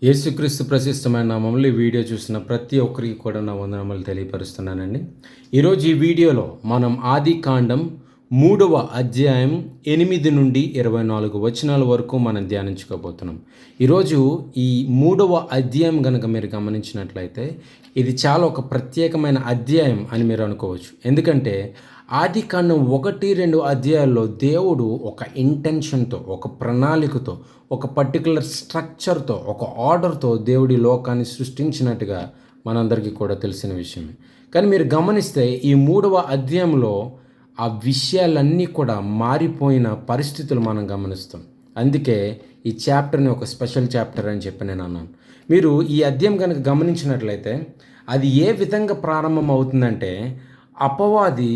యేసుక్రీస్తు ప్రశస్తమైన నామములో ఈ వీడియో చూసిన ప్రతి ఒక్కరికి కూడా నా వందనములు తెలియపరుస్తున్నానండి. ఈరోజు ఈ వీడియోలో మనం ఆదికాండం 3వ అధ్యాయం 8 నుండి 24 వచనాల వరకు మనం ధ్యానించుకోబోతున్నాం. ఈరోజు ఈ 3వ అధ్యాయం గనుక మీరు గమనించినట్లయితే ఇది చాలా ఒక ప్రత్యేకమైన అధ్యాయం అని మీరు అనుకోవచ్చు. ఎందుకంటే ఆదికాండం 1-2 అధ్యాయాల్లో దేవుడు ఒక ఇంటెన్షన్తో, ఒక ప్రణాళికతో, ఒక పర్టికులర్ స్ట్రక్చర్తో, ఒక ఆర్డర్తో దేవుడి లోకాన్ని సృష్టించినట్టుగా మనందరికీ కూడా తెలిసిన విషయమే. కానీ మీరు గమనిస్తే ఈ 3వ అధ్యాయంలో ఆ విషయాలన్నీ కూడా మారిపోయిన పరిస్థితులు మనం గమనిస్తాం. అందుకే ఈ చాప్టర్ని ఒక స్పెషల్ చాప్టర్ అని చెప్పి నేను అన్నాను. మీరు ఈ అధ్యాయం కనుక గమనించినట్లయితే అది ఏ విధంగా ప్రారంభం అవుతుందంటే, అపవాది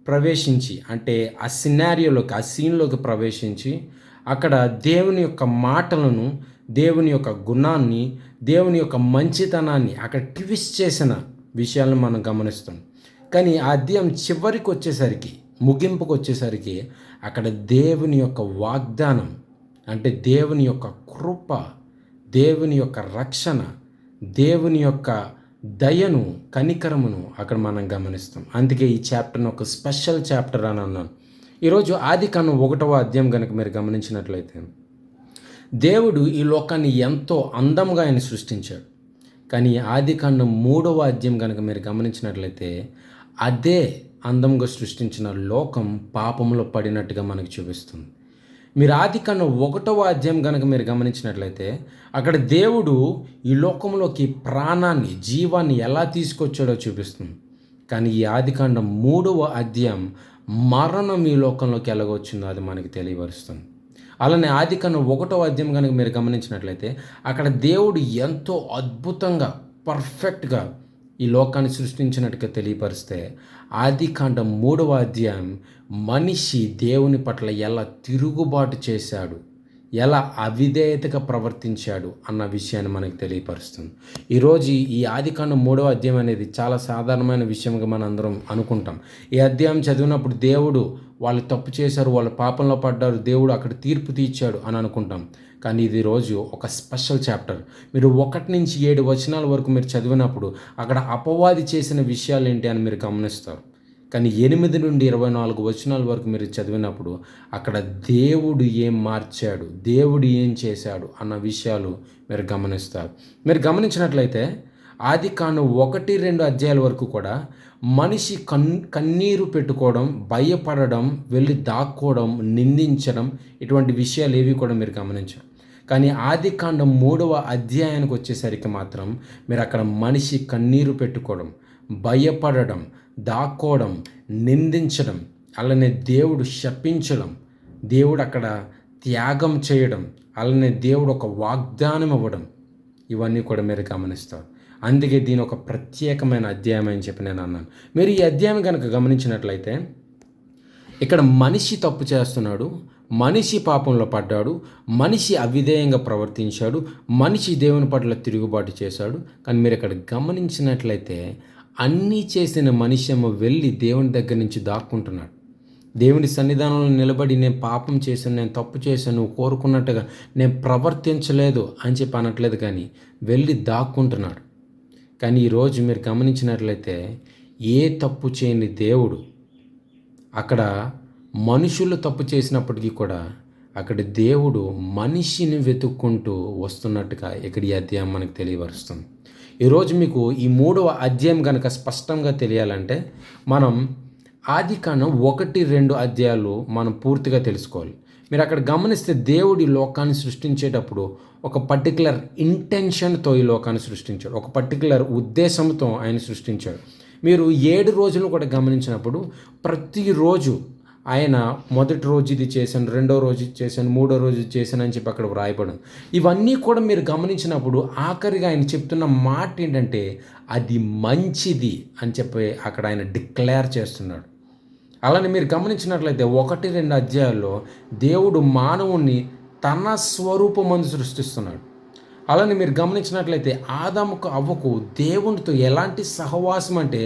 ప్రవేశించి, అంటే ఆ సినారియోలోకి, ఆ సీన్లోకి ప్రవేశించి అక్కడ దేవుని యొక్క మాటలను, దేవుని యొక్క గుణాన్ని, దేవుని యొక్క మంచితనాన్ని అక్కడ ట్విస్ట్ చేసిన విషయాలను మనం గమనిస్తాం. కానీ ఆ అధ్యాయం చివరికి వచ్చేసరికి, ముగింపుకు వచ్చేసరికి అక్కడ దేవుని యొక్క వాగ్దానం, అంటే దేవుని యొక్క కృప, దేవుని యొక్క రక్షణ, దేవుని యొక్క దయను, కనికరమును అక్కడ మనం గమనిస్తాం. అందుకే ఈ చాప్టర్ని ఒక స్పెషల్ చాప్టర్ అని అన్నాను. ఈరోజు ఆదికాండం 1వ అధ్యాయం కనుక మీరు గమనించినట్లయితే దేవుడు ఈ లోకాన్ని ఎంతో అందంగా ఆయన సృష్టించాడు. కానీ ఆదికాండం 3వ అధ్యాయం కనుక మీరు గమనించినట్లయితే అదే అందంగా సృష్టించిన లోకం పాపంలో పడినట్టుగా మనకు చూపిస్తుంది. మీరు ఆదికాండం 1వ అధ్యాయం కనుక మీరు గమనించినట్లయితే అక్కడ దేవుడు ఈ లోకంలోకి ప్రాణాన్ని, జీవాన్ని ఎలా తీసుకొచ్చాడో చూపిస్తుంది. కానీ ఈ ఆదికాండం 3వ అధ్యాయం మరణం ఈ లోకంలోకి ఎలాగొచ్చిందో అది మనకి తెలియపరుస్తుంది. అలానే ఆదికాండం 1వ అధ్యాయం కనుక మీరు గమనించినట్లయితే అక్కడ దేవుడు ఎంతో అద్భుతంగా, పర్ఫెక్ట్గా ఈ లోకాన్ని సృష్టించినట్టుగా తెలియపరిస్తే ఆదికాండం 3వ అధ్యాయం మనిషి దేవుని పట్ల ఎలా తిరుగుబాటు చేశాడు, ఎలా అవిధేయతగా ప్రవర్తించాడు అన్న విషయాన్ని మనకు తెలియపరుస్తుంది. ఈరోజు ఈ ఆదికాండం 3వ అధ్యాయం అనేది చాలా సాధారణమైన విషయంగా మనం అందరం అనుకుంటాం. ఈ అధ్యాయం చదివినప్పుడు దేవుడు వాళ్ళు తప్పు చేశారు, వాళ్ళు పాపంలో పడ్డారు, దేవుడు అక్కడ తీర్పు తీర్చాడు అని అనుకుంటాం. కానీ ఇది రోజు ఒక స్పెషల్ చాప్టర్. మీరు 1 నుంచి 7 వచనాల వరకు మీరు చదివినప్పుడు అక్కడ అపవాది చేసిన విషయాలు ఏంటి అని మీరు గమనిస్తారు. కానీ 8 నుండి 24 వచనాల వరకు మీరు చదివినప్పుడు అక్కడ దేవుడు ఏం మార్చాడు, దేవుడు ఏం చేశాడు అన్న విషయాలు మీరు గమనిస్తారు. మీరు గమనించినట్లయితే ఆదికాండం 1-2 అధ్యాయాల వరకు కూడా మనిషి కన్నీరు పెట్టుకోవడం, భయపడడం, వెళ్ళి దాక్కోవడం, నిందించడం, ఇటువంటి విషయాలు ఏవి కూడా మీరు గమనించారు. కానీ ఆదికాండం 3వ అధ్యాయానికి వచ్చేసరికి మాత్రం మీరు అక్కడ మనిషి కన్నీరు పెట్టుకోవడం, భయపడడం, దాక్కోవడం, నిందించడం, అలానే దేవుడు శపించడం, దేవుడు అక్కడ త్యాగం చేయడం, అలానే దేవుడు ఒక వాగ్దానం ఇవ్వడం, ఇవన్నీ కూడా మీరు గమనిస్తారు. అందుకే దీని ఒక ప్రత్యేకమైన అధ్యాయం అని చెప్పి నేను అన్నాను. మీరు ఈ అధ్యాయం కనుక గమనించినట్లయితే ఇక్కడ మనిషి తప్పు చేస్తున్నాడు, మనిషి పాపంలో పడ్డాడు, మనిషి అవిధేయంగా ప్రవర్తించాడు, మనిషి దేవుని పట్ల తిరుగుబాటు చేశాడు. కానీ మీరు ఇక్కడ గమనించినట్లయితే అన్నీ చేసిన మనిషి ఏమో వెళ్ళి దేవుని దగ్గర నుంచి దాక్కుంటున్నాడు. దేవుని సన్నిధానంలో నిలబడి నేను పాపం చేశాను, నేను తప్పు చేశాను, నువ్వు కోరుకున్నట్టుగా నేను ప్రవర్తించలేదు అని చెప్పి అనట్లేదు, కానీ వెళ్ళి దాక్కుంటున్నాడు. కానీ ఈరోజు మీరు గమనించినట్లయితే ఏ తప్పు చేయని దేవుడు అక్కడ మనుషులు తప్పు చేసినప్పటికీ కూడా అక్కడ దేవుడు మనిషిని వెతుక్కుంటూ వస్తున్నట్టుగా ఇక్కడ ఈ అధ్యాయం మనకు తెలియపరుస్తుంది. ఈరోజు మీకు ఈ 3వ అధ్యాయం కనుక స్పష్టంగా తెలియాలంటే మనం ఆదికాండం 1-2 అధ్యాయాలు మనం పూర్తిగా తెలుసుకోవాలి. మీరు అక్కడ గమనిస్తే దేవుడు ఈ లోకాన్ని సృష్టించేటప్పుడు ఒక పర్టికులర్ ఇంటెన్షన్తో ఈ లోకాన్ని సృష్టించాడు, ఒక పర్టికులర్ ఉద్దేశంతో ఆయన సృష్టించాడు. మీరు 7 రోజులు కూడా గమనించినప్పుడు ప్రతిరోజు ఆయన మొదటి రోజు ఇది చేశాను, రెండో రోజు ఇది చేశాను, మూడో రోజు ఇది చేశాను అని చెప్పి అక్కడ వ్రాయబడింది. ఇవన్నీ కూడా మీరు గమనించినప్పుడు ఆఖరిగా ఆయన చెప్తున్న మాట ఏంటంటే అది మంచిది అని చెప్పి అక్కడ ఆయన డిక్లేర్ చేస్తున్నాడు. అలానే మీరు గమనించినట్లయితే 1-2 అధ్యాయాల్లో దేవుడు మానవుణ్ణి తన స్వరూపమందు సృష్టిస్తున్నాడు. అలానే మీరు గమనించినట్లయితే ఆదాముకు అవ్వకు దేవునితో ఎలాంటి సహవాసం అంటే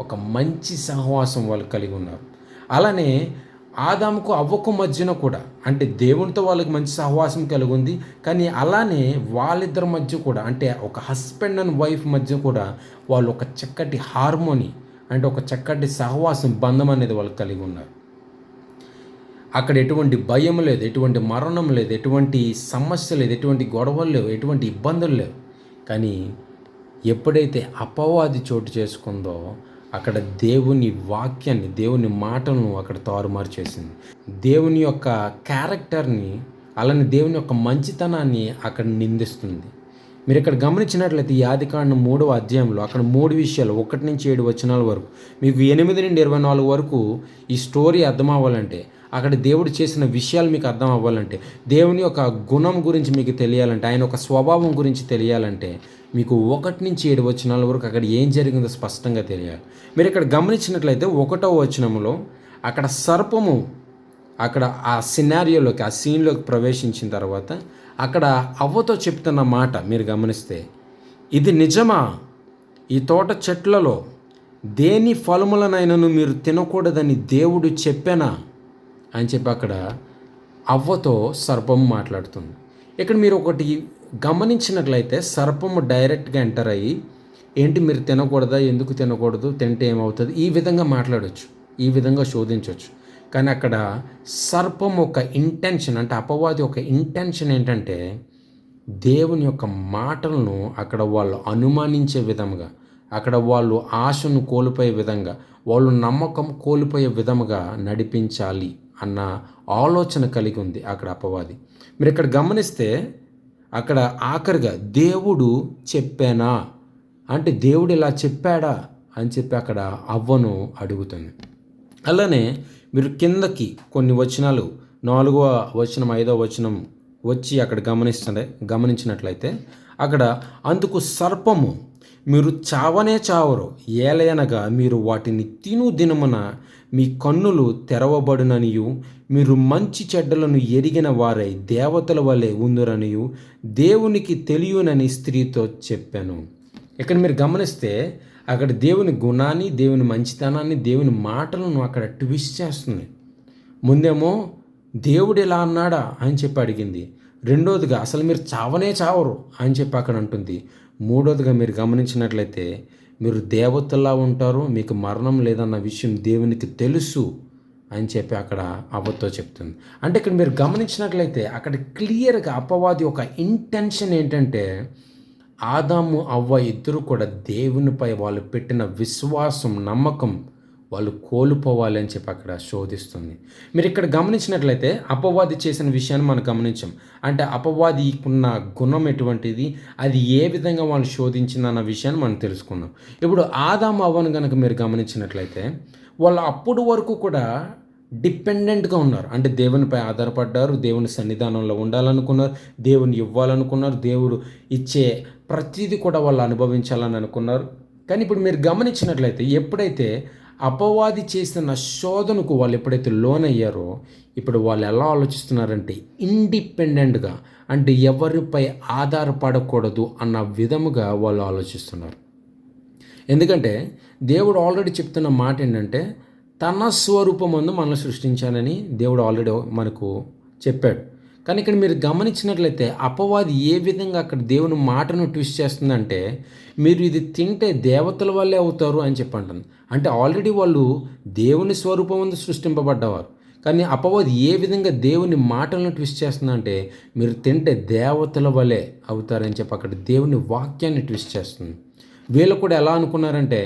ఒక మంచి సహవాసం వాళ్ళు కలిగి ఉన్నారు. అలానే ఆదాముకు అవ్వకు మధ్యన కూడా అంటే దేవునితో వాళ్ళకి మంచి సహవాసం కలిగి ఉంది. కానీ అలానే వాళ్ళిద్దరి మధ్య కూడా అంటే ఒక హస్బెండ్ అండ్ వైఫ్ మధ్య కూడా వాళ్ళు ఒక చక్కటి హార్మోని అంటే ఒక చక్కటి సహవాసం బంధం అనేది వాళ్ళు కలిగి ఉన్నారు. అక్కడ ఎటువంటి భయం లేదు, ఎటువంటి మరణం లేదు, ఎటువంటి సమస్య లేదు, ఎటువంటి గొడవలు లేవు, ఎటువంటి ఇబ్బందులు లేవు. కానీ ఎప్పుడైతే అపవాది చోటు చేసుకుందో అక్కడ దేవుని వాక్యాన్ని, దేవుని మాటలను అక్కడ తారుమారు చేసింది. దేవుని యొక్క క్యారెక్టర్ని, అలానే దేవుని యొక్క మంచితనాన్ని అక్కడ నిందిస్తుంది. మీరు ఇక్కడ గమనించినట్లయితే ఈ ఆదికాండం 3వ అధ్యాయంలో అక్కడ 3 విషయాలు 1 నుంచి 7 వచనాల వరకు మీకు 8 నుండి 24 వరకు ఈ స్టోరీ అర్థం అవ్వాలంటే, అక్కడ దేవుడు చేసిన విషయాలు మీకు అర్థం అవ్వాలంటే, దేవుని యొక్క గుణం గురించి మీకు తెలియాలంటే, ఆయన ఒక స్వభావం గురించి తెలియాలంటే మీకు 1 నుంచి 7 వచనాల వరకు అక్కడ ఏం జరిగిందో స్పష్టంగా తెలియాలి. మీరు ఇక్కడ గమనించినట్లయితే 1వ వచనంలో అక్కడ సర్పము అక్కడ ఆ సినారియోలోకి, ఆ సీన్లోకి ప్రవేశించిన తర్వాత అక్కడ అవ్వతో చెప్తున్న మాట మీరు గమనిస్తే, ఇది నిజమా? ఈ తోట చెట్లలో దేని ఫలములనైనను మీరు తినకూడదని దేవుడు చెప్పానా అని చెప్పి అక్కడ అవ్వతో సర్పము మాట్లాడుతుంది. ఇక్కడ మీరు ఒకటి గమనించినట్లయితే సర్పము డైరెక్ట్గా ఎంటర్ అయ్యి, ఏంటి మీరు తినకూడదా, ఎందుకు తినకూడదు, తింటే ఏమవుతుంది, ఈ విధంగా మాట్లాడవచ్చు, ఈ విధంగా శోధించవచ్చు. కానీ అక్కడ సర్పం ఒక ఇంటెన్షన్ అంటే అపవాది ఒక ఇంటెన్షన్ ఏంటంటే దేవుని యొక్క మాటలను అక్కడ వాళ్ళు అనుమానించే విధంగా, అక్కడ వాళ్ళు ఆశను కోల్పోయే విధంగా, వాళ్ళు నమ్మకం కోల్పోయే విధముగా నడిపించాలి అన్న ఆలోచన కలిగి ఉంది అక్కడ అపవాది. మీరు ఇక్కడ గమనిస్తే అక్కడ ఆఖరిగా దేవుడు చెప్పానా అంటే దేవుడు ఇలా చెప్పాడా అని చెప్పి అక్కడ అవ్వను అడుగుతుంది. అలానే మీరు కిందకి కొన్ని వచనాలు 4వ వచనం 5వ వచనం వచ్చి అక్కడ గమనించినట్లయితే అక్కడ అందుకు సర్పము, మీరు చావనే చావరు, ఏలయనగా మీరు వాటిని తిను దినమున మీ కన్నులు తెరవబడుననియు, మీరు మంచి చెడ్డలను ఎరిగిన వారై దేవతల వలె ఉందురనియు దేవునికి తెలియనని స్త్రీతో చెప్పాను. ఇక్కడ మీరు గమనిస్తే అక్కడ దేవుని గుణాన్ని, దేవుని మంచితనాన్ని, దేవుని మాటలను అక్కడ ట్విస్ట్ చేస్తుంది. ముందేమో దేవుడు ఇలా అన్నాడా అని చెప్పి అడిగింది. రెండోదిగా అసలు మీరు చావనే చావరు అని చెప్పి అక్కడ అంటుంది. మూడోదిగా మీరు గమనించినట్లయితే మీరు దేవతల్లా ఉంటారు, మీకు మరణం లేదన్న విషయం దేవునికి తెలుసు అని చెప్పి అక్కడ అవ్వతో చెప్తుంది. అంటే ఇక్కడ మీరు గమనించినట్లయితే అక్కడ క్లియర్గా అపవాది ఒక ఇంటెన్షన్ ఏంటంటే ఆదాము అవ్వ ఇద్దరు కూడా దేవునిపై వాళ్ళు పెట్టిన విశ్వాసం, నమ్మకం వాళ్ళు కోల్పోవాలి అని చెప్పి అక్కడ శోధిస్తుంది. మీరు ఇక్కడ గమనించినట్లయితే అపవాది చేసిన విషయాన్ని మనం గమనించాం. అంటే అపవాదికున్న గుణం ఎటువంటిది, అది ఏ విధంగా వాళ్ళు శోధించిందన్న విషయాన్ని మనం తెలుసుకున్నాం. ఇప్పుడు ఆదాము అవ్వను కనుక మీరు గమనించినట్లయితే వాళ్ళు అప్పుడు వరకు కూడా డిపెండెంట్గా ఉన్నారు. అంటే దేవునిపై ఆధారపడ్డారు, దేవుని సన్నిధానంలో ఉండాలనుకున్నారు, దేవుని ఇవ్వాలనుకున్నారు, దేవుడు ఇచ్చే ప్రతిదీ కూడా వాళ్ళు అనుభవించాలని అనుకున్నారు. కానీ ఇప్పుడు మీరు గమనించినట్లయితే ఎప్పుడైతే అపవాది చేసిన శోధనకు వాళ్ళు ఎప్పుడైతే లోనయ్యారో ఇప్పుడు వాళ్ళు ఎలా ఆలోచిస్తున్నారంటే ఇండిపెండెంట్గా, అంటే ఎవరిపై ఆధారపడకూడదు అన్న విధముగా వాళ్ళు ఆలోచిస్తున్నారు. ఎందుకంటే దేవుడు ఆల్రెడీ చెప్తున్న మాట ఏంటంటే తన స్వరూపమందు మనల్ని సృష్టించానని దేవుడు ఆల్రెడీ మనకు చెప్పాడు. కానీ ఇక్కడ మీరు గమనించినట్లయితే అపవాది ఏ విధంగా అక్కడ దేవుని మాటను ట్విస్ట్ చేస్తుందంటే మీరు ఇది తింటే దేవతల వల్లే అవుతారు అని చెప్పంటాను. అంటే ఆల్రెడీ వాళ్ళు దేవుని స్వరూపమందు సృష్టింపబడ్డవారు. కానీ అపవాది ఏ విధంగా దేవుని మాటలను ట్విస్ట్ చేస్తుందంటే మీరు తింటే దేవతల వల్లే అవుతారని చెప్పి అక్కడ దేవుని వాక్యాన్ని ట్విస్ట్ చేస్తుంది. వీళ్ళు కూడా ఎలా అనుకున్నారంటే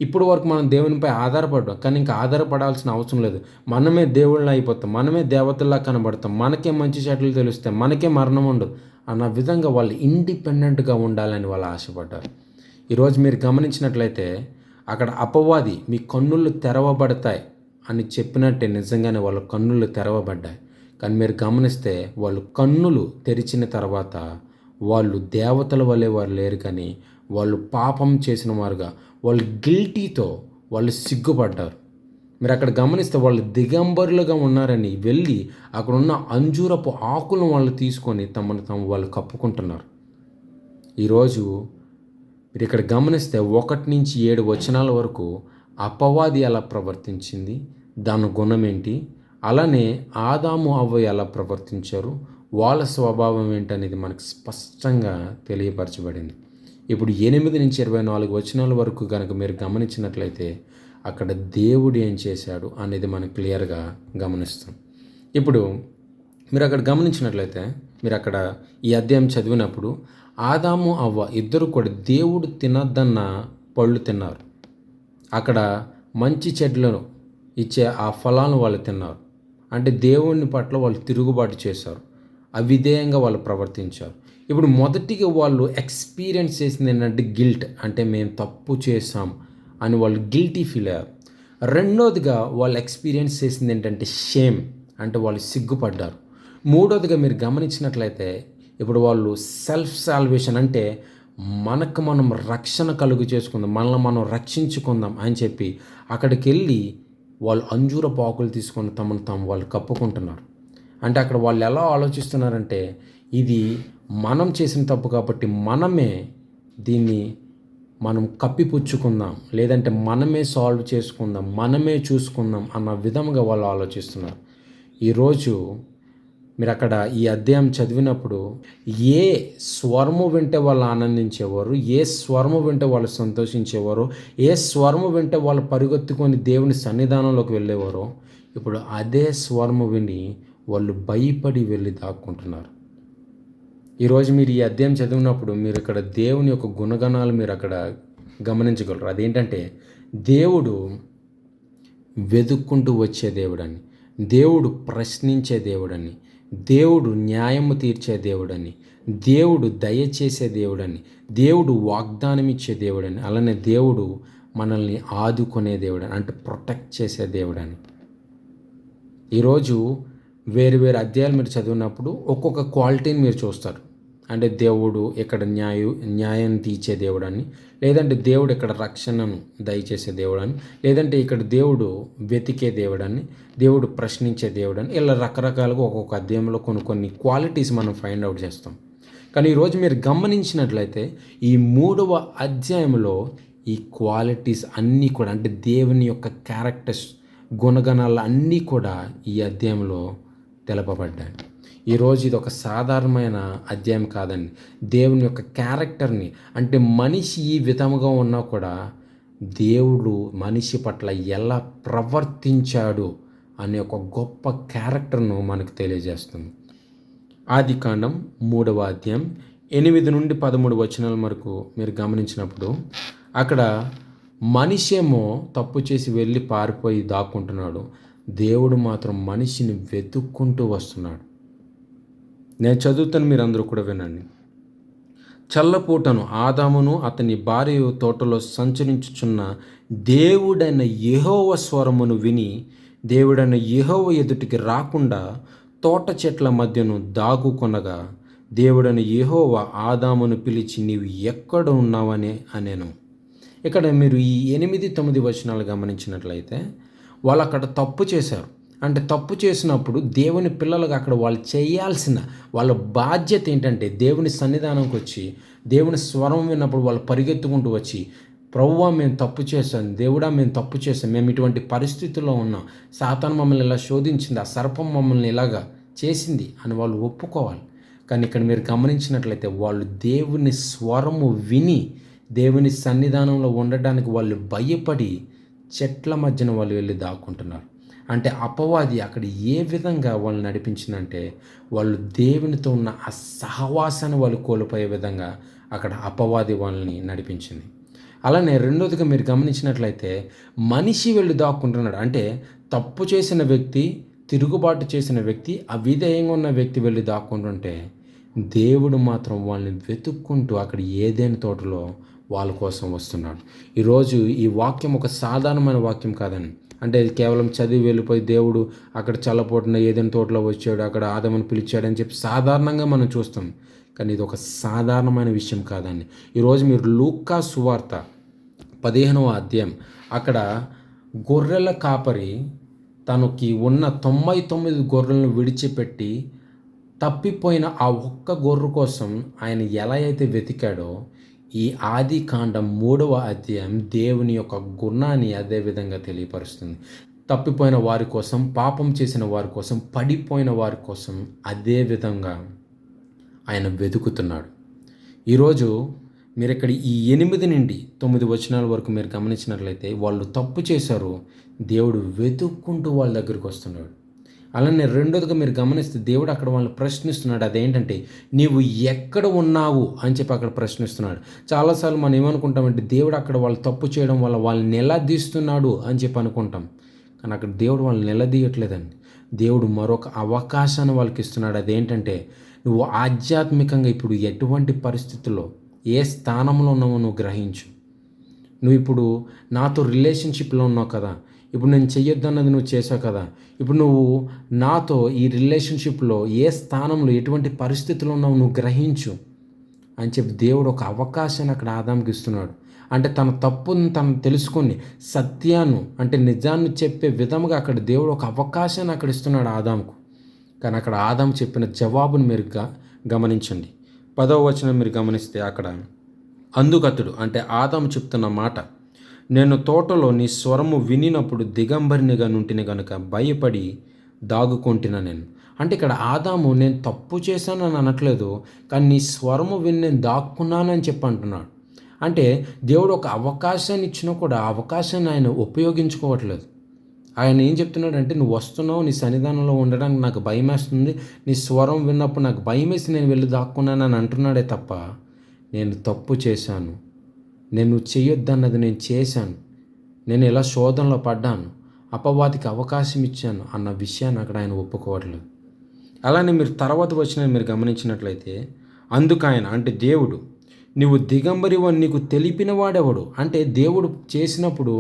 ఇప్పుడు వరకు మనం దేవునిపై ఆధారపడ్డాం, కానీ ఇంకా ఆధారపడాల్సిన అవసరం లేదు, మనమే దేవుళ్ళ అయిపోతాం, మనమే దేవతల్లా కనబడతాం, మనకే మంచి చెడ్డలు తెలుస్తాయి, మనకే మరణం ఉండదు అన్న విధంగా వాళ్ళు ఇండిపెండెంట్గా ఉండాలని వాళ్ళు ఆశపడ్డారు. ఈరోజు మీరు గమనించినట్లయితే అక్కడ అపవాది మీ కన్నులు తెరవబడతాయి అని చెప్పినట్టే నిజంగానే వాళ్ళ కన్నులు తెరవబడ్డాయి. కానీ మీరు గమనిస్తే వాళ్ళు కన్నులు తెరిచిన తర్వాత వాళ్ళు దేవతల వల్లే వారు లేరు, కానీ వాళ్ళు పాపం చేసిన వారుగా, వాళ్ళు గిల్టీతో వాళ్ళు సిగ్గుపడ్డారు. మీరు అక్కడ గమనిస్తే వాళ్ళు దిగంబరులుగా ఉన్నారని వెళ్ళి అక్కడ ఉన్న అంజూరపు ఆకులను వాళ్ళు తీసుకొని తమను వాళ్ళు కప్పుకుంటున్నారు. ఈరోజు మీరు ఇక్కడ గమనిస్తే 1 నుంచి 7 వచనాల వరకు అపవాది ఎలా ప్రవర్తించింది, దాని గుణం ఏంటి, అలానే ఆదాము అవ్వ ఎలా ప్రవర్తించారు, వాళ్ళ స్వభావం ఏంటనేది మనకు స్పష్టంగా తెలియపరచబడింది. ఇప్పుడు 8-24 వచనాల వరకు కనుక మీరు గమనించినట్లయితే అక్కడ దేవుడు ఏం చేశాడు అనేది మనం క్లియర్గా గమనిస్తాం. ఇప్పుడు మీరు అక్కడ గమనించినట్లయితే మీరు అక్కడ ఈ అధ్యాయం చదివినప్పుడు ఆదాము అవ్వ ఇద్దరు కూడా దేవుడు తినద్దన్న పళ్ళు తిన్నారు. అక్కడ మంచి చెట్లను ఇచ్చే ఆ ఫలాలను వాళ్ళు తిన్నారు. అంటే దేవుని పట్ల వాళ్ళు తిరుగుబాటు చేశారు, అవిధేయంగా వాళ్ళు ప్రవర్తించారు. ఇప్పుడు మొదటిగా వాళ్ళు ఎక్స్పీరియన్స్ చేసింది ఏంటంటే గిల్ట్, అంటే మేము తప్పు చేసాం అని వాళ్ళు గిల్టీ ఫీల్ అయ్యారు. రెండోదిగా వాళ్ళు ఎక్స్పీరియన్స్ చేసింది ఏంటంటే షేమ్, అంటే వాళ్ళు సిగ్గుపడ్డారు. మూడోదిగా మీరు గమనించినట్లయితే ఇప్పుడు వాళ్ళు సెల్ఫ్ సాల్వేషన్, అంటే మనకు మనం రక్షణ కలుగు చేసుకుందాం, మనల్ని మనం రక్షించుకుందాం అని చెప్పి అక్కడికి వెళ్ళి వాళ్ళు అంజూరపు ఆకులు తీసుకొని తమను తాము వాళ్ళు కప్పుకుంటున్నారు. అంటే అక్కడ వాళ్ళు ఎలా ఆలోచిస్తున్నారంటే ఇది మనం చేసిన తప్పు కాబట్టి మనమే దీన్ని మనం కప్పిపుచ్చుకుందాం, లేదంటే మనమే సాల్వ్ చేసుకుందాం, మనమే చూసుకుందాం అన్న విధంగా వాళ్ళు ఆలోచిస్తున్నారు. ఈరోజు మీరు అక్కడ ఈ అధ్యాయం చదివినప్పుడు ఏ స్వరము వింటే వాళ్ళు ఆనందించేవారు, ఏ స్వరము వింటే వాళ్ళు సంతోషించేవారు, ఏ స్వరము వింటే వాళ్ళు పరిగెత్తుకొని దేవుని సన్నిధానంలోకి వెళ్ళేవారో ఇప్పుడు అదే స్వరము విని వాళ్ళు భయపడి వెళ్ళి దాక్కుంటున్నారు. ఈరోజు మీరు ఈ అధ్యాయం చదివినప్పుడు మీరు ఇక్కడ దేవుని యొక్క గుణగణాలు మీరు అక్కడ గమనించగలరు. అదేంటంటే దేవుడు వెతుక్కుంటూ వచ్చే దేవుడని, దేవుడు ప్రశ్నించే దేవుడని, దేవుడు న్యాయము తీర్చే దేవుడని, దేవుడు దయచేసే దేవుడని, దేవుడు వాగ్దానం ఇచ్చే దేవుడని, అలానే దేవుడు మనల్ని ఆదుకునే దేవుడని, అంటే ప్రొటెక్ట్ చేసే దేవుడని. ఈరోజు వేరు వేరు అధ్యాయాలు మీరు చదివినప్పుడు ఒక్కొక్క క్వాలిటీని మీరు చూస్తారు. అంటే దేవుడు ఇక్కడ న్యాయం తీర్చే దేవుడని, లేదంటే దేవుడు ఇక్కడ రక్షణను దయచేసే దేవుడని, లేదంటే ఇక్కడ దేవుడు వెతికే దేవుడని, దేవుడు ప్రశ్నించే దేవుడని, ఇలా రకరకాలుగా ఒక్కొక్క అధ్యాయంలో కొన్ని క్వాలిటీస్ మనం ఫైండ్ అవుట్ చేస్తాం. కానీ ఈరోజు మీరు గమనించినట్లయితే ఈ 3వ అధ్యాయంలో ఈ క్వాలిటీస్ అన్నీ కూడా, అంటే దేవుని యొక్క క్యారెక్టర్స్, గుణగణాలు అన్నీ కూడా ఈ అధ్యాయంలో తెలపబడ్డాయి. ఈరోజు ఇది ఒక సాధారణమైన అధ్యాయం కాదండి. దేవుని యొక్క క్యారెక్టర్ని, అంటే మనిషి ఈ విధముగా ఉన్నా కూడా దేవుడు మనిషి పట్ల ఎలా ప్రవర్తించాడు అనే ఒక గొప్ప క్యారెక్టర్ను మనకు తెలియజేస్తుంది. ఆదికాండం 3వ అధ్యాయం 8-13 వచనాల వరకు మీరు గమనించినప్పుడు అక్కడ మనిషి ఏమో తప్పు చేసి వెళ్ళి పారిపోయి దాక్కుంటున్నాడు, దేవుడు మాత్రం మనిషిని వెతుక్కుంటూ వస్తున్నాడు. నేను చదువుతాను, మీరు అందరూ కూడా వినండి. చల్లపూటను ఆదామును అతని భార్య తోటలో సంచరించుచున్న దేవుడైన యెహోవా స్వరమును విని దేవుడైన యెహోవా ఎదుటికి రాకుండా తోట చెట్ల మధ్యను దాగుకొనగా దేవుడైన యెహోవా ఆదామును పిలిచి నీవు ఎక్కడ ఉన్నావని అనేను. ఇక్కడ మీరు ఈ 8-9 వచనాలు గమనించినట్లయితే వాళ్ళు అక్కడ తప్పు చేశారు. అంటే తప్పు చేసినప్పుడు దేవుని పిల్లలుగా అక్కడ వాళ్ళు చేయాల్సిన వాళ్ళ బాధ్యత ఏంటంటే దేవుని సన్నిధానంకి వచ్చి దేవుని స్వరం విన్నప్పుడు వాళ్ళు పరిగెత్తుకుంటూ వచ్చి ప్రభువా మేము తప్పు చేశాం, దేవుడా మేము తప్పు చేశాం, మేము ఇటువంటి పరిస్థితుల్లో ఉన్నాం, సాతాను మమ్మల్ని ఇలా శోధించింది, ఆ సర్పం మమ్మల్ని ఇలాగా చేసింది అని వాళ్ళు ఒప్పుకోవాలి. కానీ ఇక్కడ మీరు గమనించినట్లయితే వాళ్ళు దేవుని స్వరము విని దేవుని సన్నిధానంలో ఉండటానికి వాళ్ళు భయపడి చెట్ల మధ్యన వాళ్ళు వెళ్ళి దాక్కుంటున్నారు. అంటే అపవాది అక్కడ ఏ విధంగా వాళ్ళు నడిపించిందంటే వాళ్ళు దేవునితో ఉన్న ఆ సహవాసాన్ని వాళ్ళు కోల్పోయే విధంగా అక్కడ అపవాది వాళ్ళని నడిపించింది. అలానే రెండోదిగా మీరు గమనించినట్లయితే మనిషి వెళ్ళి దాక్కుంటున్నాడు. అంటే తప్పు చేసిన వ్యక్తి, తిరుగుబాటు చేసిన వ్యక్తి, అవిధేయంగా ఉన్న వ్యక్తి వెళ్ళి దాక్కుంటుంటే దేవుడు మాత్రం వాళ్ళని వెతుక్కుంటూ అక్కడ ఏదైనా తోటలో వాళ్ళ కోసం వస్తున్నాడు. ఈరోజు ఈ వాక్యం ఒక సాధారణమైన వాక్యం కాదండి. అంటే కేవలం చదివి వెళ్ళిపోయి దేవుడు అక్కడ చల్లపోటున ఏదైనా తోటలో వచ్చాడు, అక్కడ ఆదామును పిలిచాడని చెప్పి సాధారణంగా మనం చూస్తాం. కానీ ఇది ఒక సాధారణమైన విషయం కాదండి. ఈరోజు మీరు లూకా సువార్త 15వ అధ్యాయం అక్కడ గొర్రెల కాపరి తనకి ఉన్న 99 గొర్రెలను విడిచిపెట్టి తప్పిపోయిన ఆ ఒక్క గొర్రె కోసం ఆయన ఎలా అయితే వెతికాడో ఈ ఆదికాండం 3వ అధ్యాయం దేవుని యొక్క గుణాన్ని అదే విధంగా తెలియపరుస్తుంది. తప్పిపోయిన వారి కోసం, పాపం చేసిన వారి కోసం, పడిపోయిన వారి కోసం అదే విధంగా ఆయన వెతుకుతున్నాడు. ఈరోజు మీరు ఇక్కడ ఈ 8 నుండి 9 వచనాల వరకు మీరు గమనించినట్లయితే వాళ్ళు తప్పు చేశారు, దేవుడు వెతుక్కుంటూ వాళ్ళ దగ్గరికి వస్తున్నాడు. అలానే రెండోదిగా మీరు గమనిస్తే దేవుడు అక్కడ వాళ్ళని ప్రశ్నిస్తున్నాడు. అదేంటంటే నీవు ఎక్కడ ఉన్నావు అని చెప్పి అక్కడ ప్రశ్నిస్తున్నాడు. చాలాసార్లు మనం ఏమనుకుంటామంటే దేవుడు అక్కడ వాళ్ళు తప్పు చేయడం వల్ల వాళ్ళని నిలదీస్తున్నాడు అని చెప్పి అనుకుంటాం. కానీ అక్కడ దేవుడు వాళ్ళని నిలదీయట్లేదండి. దేవుడు మరొక అవకాశాన్ని వాళ్ళకి ఇస్తున్నాడు. అదేంటంటే నువ్వు ఆధ్యాత్మికంగా ఇప్పుడు ఎటువంటి పరిస్థితుల్లో ఏ స్థానంలో ఉన్నావో నువ్వు గ్రహించు. నువ్వు ఇప్పుడు నాతో రిలేషన్షిప్లో ఉన్నావు కదా, ఇప్పుడు నేను చెయ్యొద్దన్నది నువ్వు చేసావు కదా, ఇప్పుడు నువ్వు నాతో ఈ రిలేషన్షిప్లో ఏ స్థానంలో ఎటువంటి పరిస్థితుల్లో ఉన్నావు నువ్వు గ్రహించు అని చెప్పి దేవుడు ఒక అవకాశాన్ని అక్కడ ఆదాంకి ఇస్తున్నాడు. అంటే తన తప్పును తను తెలుసుకొని సత్యాన్ని అంటే నిజాన్ని చెప్పే విధముగా అక్కడ దేవుడు ఒక అవకాశాన్ని అక్కడ ఇస్తున్నాడు ఆదాంకు. కానీ అక్కడ ఆదాం చెప్పిన జవాబును మీరు గమనించండి. 10వ వచనం మీరు గమనిస్తే అక్కడ అందుకతడు అంటే ఆదాం చెప్తున్న మాట, నేను తోటలో నీ స్వరము వినినప్పుడు దిగంబరినిగా నుంటిని కనుక భయపడి దాగుకొంటిన నేను. అంటే ఇక్కడ ఆదాము నేను తప్పు చేశానని అనట్లేదు, కానీ నీ స్వరము విని నేను దాక్కున్నానని చెప్పి అంటున్నాడు. అంటే దేవుడు ఒక అవకాశాన్ని ఇచ్చినా కూడా ఆ అవకాశాన్ని ఆయన ఉపయోగించుకోవట్లేదు. ఆయన ఏం చెప్తున్నాడంటే నువ్వు వస్తున్నావు, నీ సన్నిధానంలో ఉండడానికి నాకు భయం వేస్తుంది, నీ స్వరం విన్నప్పుడు నాకు భయం వేసి నేను వెళ్ళి దాక్కున్నానని అంటున్నాడే తప్ప నేను తప్పు చేశాను, నేను చేయొద్దన్నది నేను చేశాను, నేను ఇలా శోధనలో పడ్డాను, అపవాదికి అవకాశం ఇచ్చాను అన్న విషయాన్ని అక్కడ ఆయన ఒప్పుకోవట్లేదు. అలానే మీరు తర్వాత వచ్చిన మీరు గమనించినట్లయితే అందుకు ఆయన అంటే దేవుడు నువ్వు దిగంబరివని నీకు తెలిపిన వాడెవడు. అంటే దేవుడు చేసినప్పుడు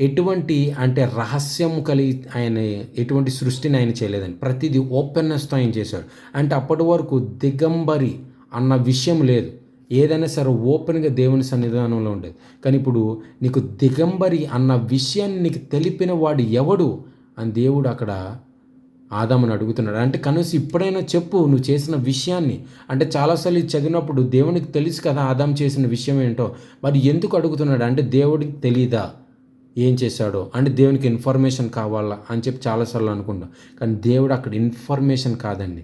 ఎటువంటి అంటే రహస్యం కలిగి ఆయన ఎటువంటి సృష్టిని ఆయన చేయలేదని, ప్రతిదీ ఓపెన్నెస్తో ఆయన చేశాడు. అంటే అప్పటి వరకు దిగంబరి అన్న విషయం లేదు, ఏదైనా సరే ఓపెన్గా దేవుని సన్నిధానంలో ఉండేది. కానీ ఇప్పుడు నీకు దిగంబరి అన్న విషయాన్ని నీకు తెలిపిన వాడు ఎవడు అని దేవుడు అక్కడ ఆదాముని అడుగుతున్నాడు. అంటే కనీసం ఇప్పుడైనా చెప్పు నువ్వు చేసిన విషయాన్ని. అంటే చాలాసార్లు ఇది చదివినప్పుడు దేవునికి తెలుసు కదా ఆదాం చేసిన విషయం ఏంటో, మరి ఎందుకు అడుగుతున్నాడు అంటే దేవుడికి తెలీదా ఏం చేశాడో, అంటే దేవునికి ఇన్ఫర్మేషన్ కావాలా అని చెప్పి చాలాసార్లు అనుకుంటాం. కానీ దేవుడు అక్కడ ఇన్ఫర్మేషన్ కాదండి,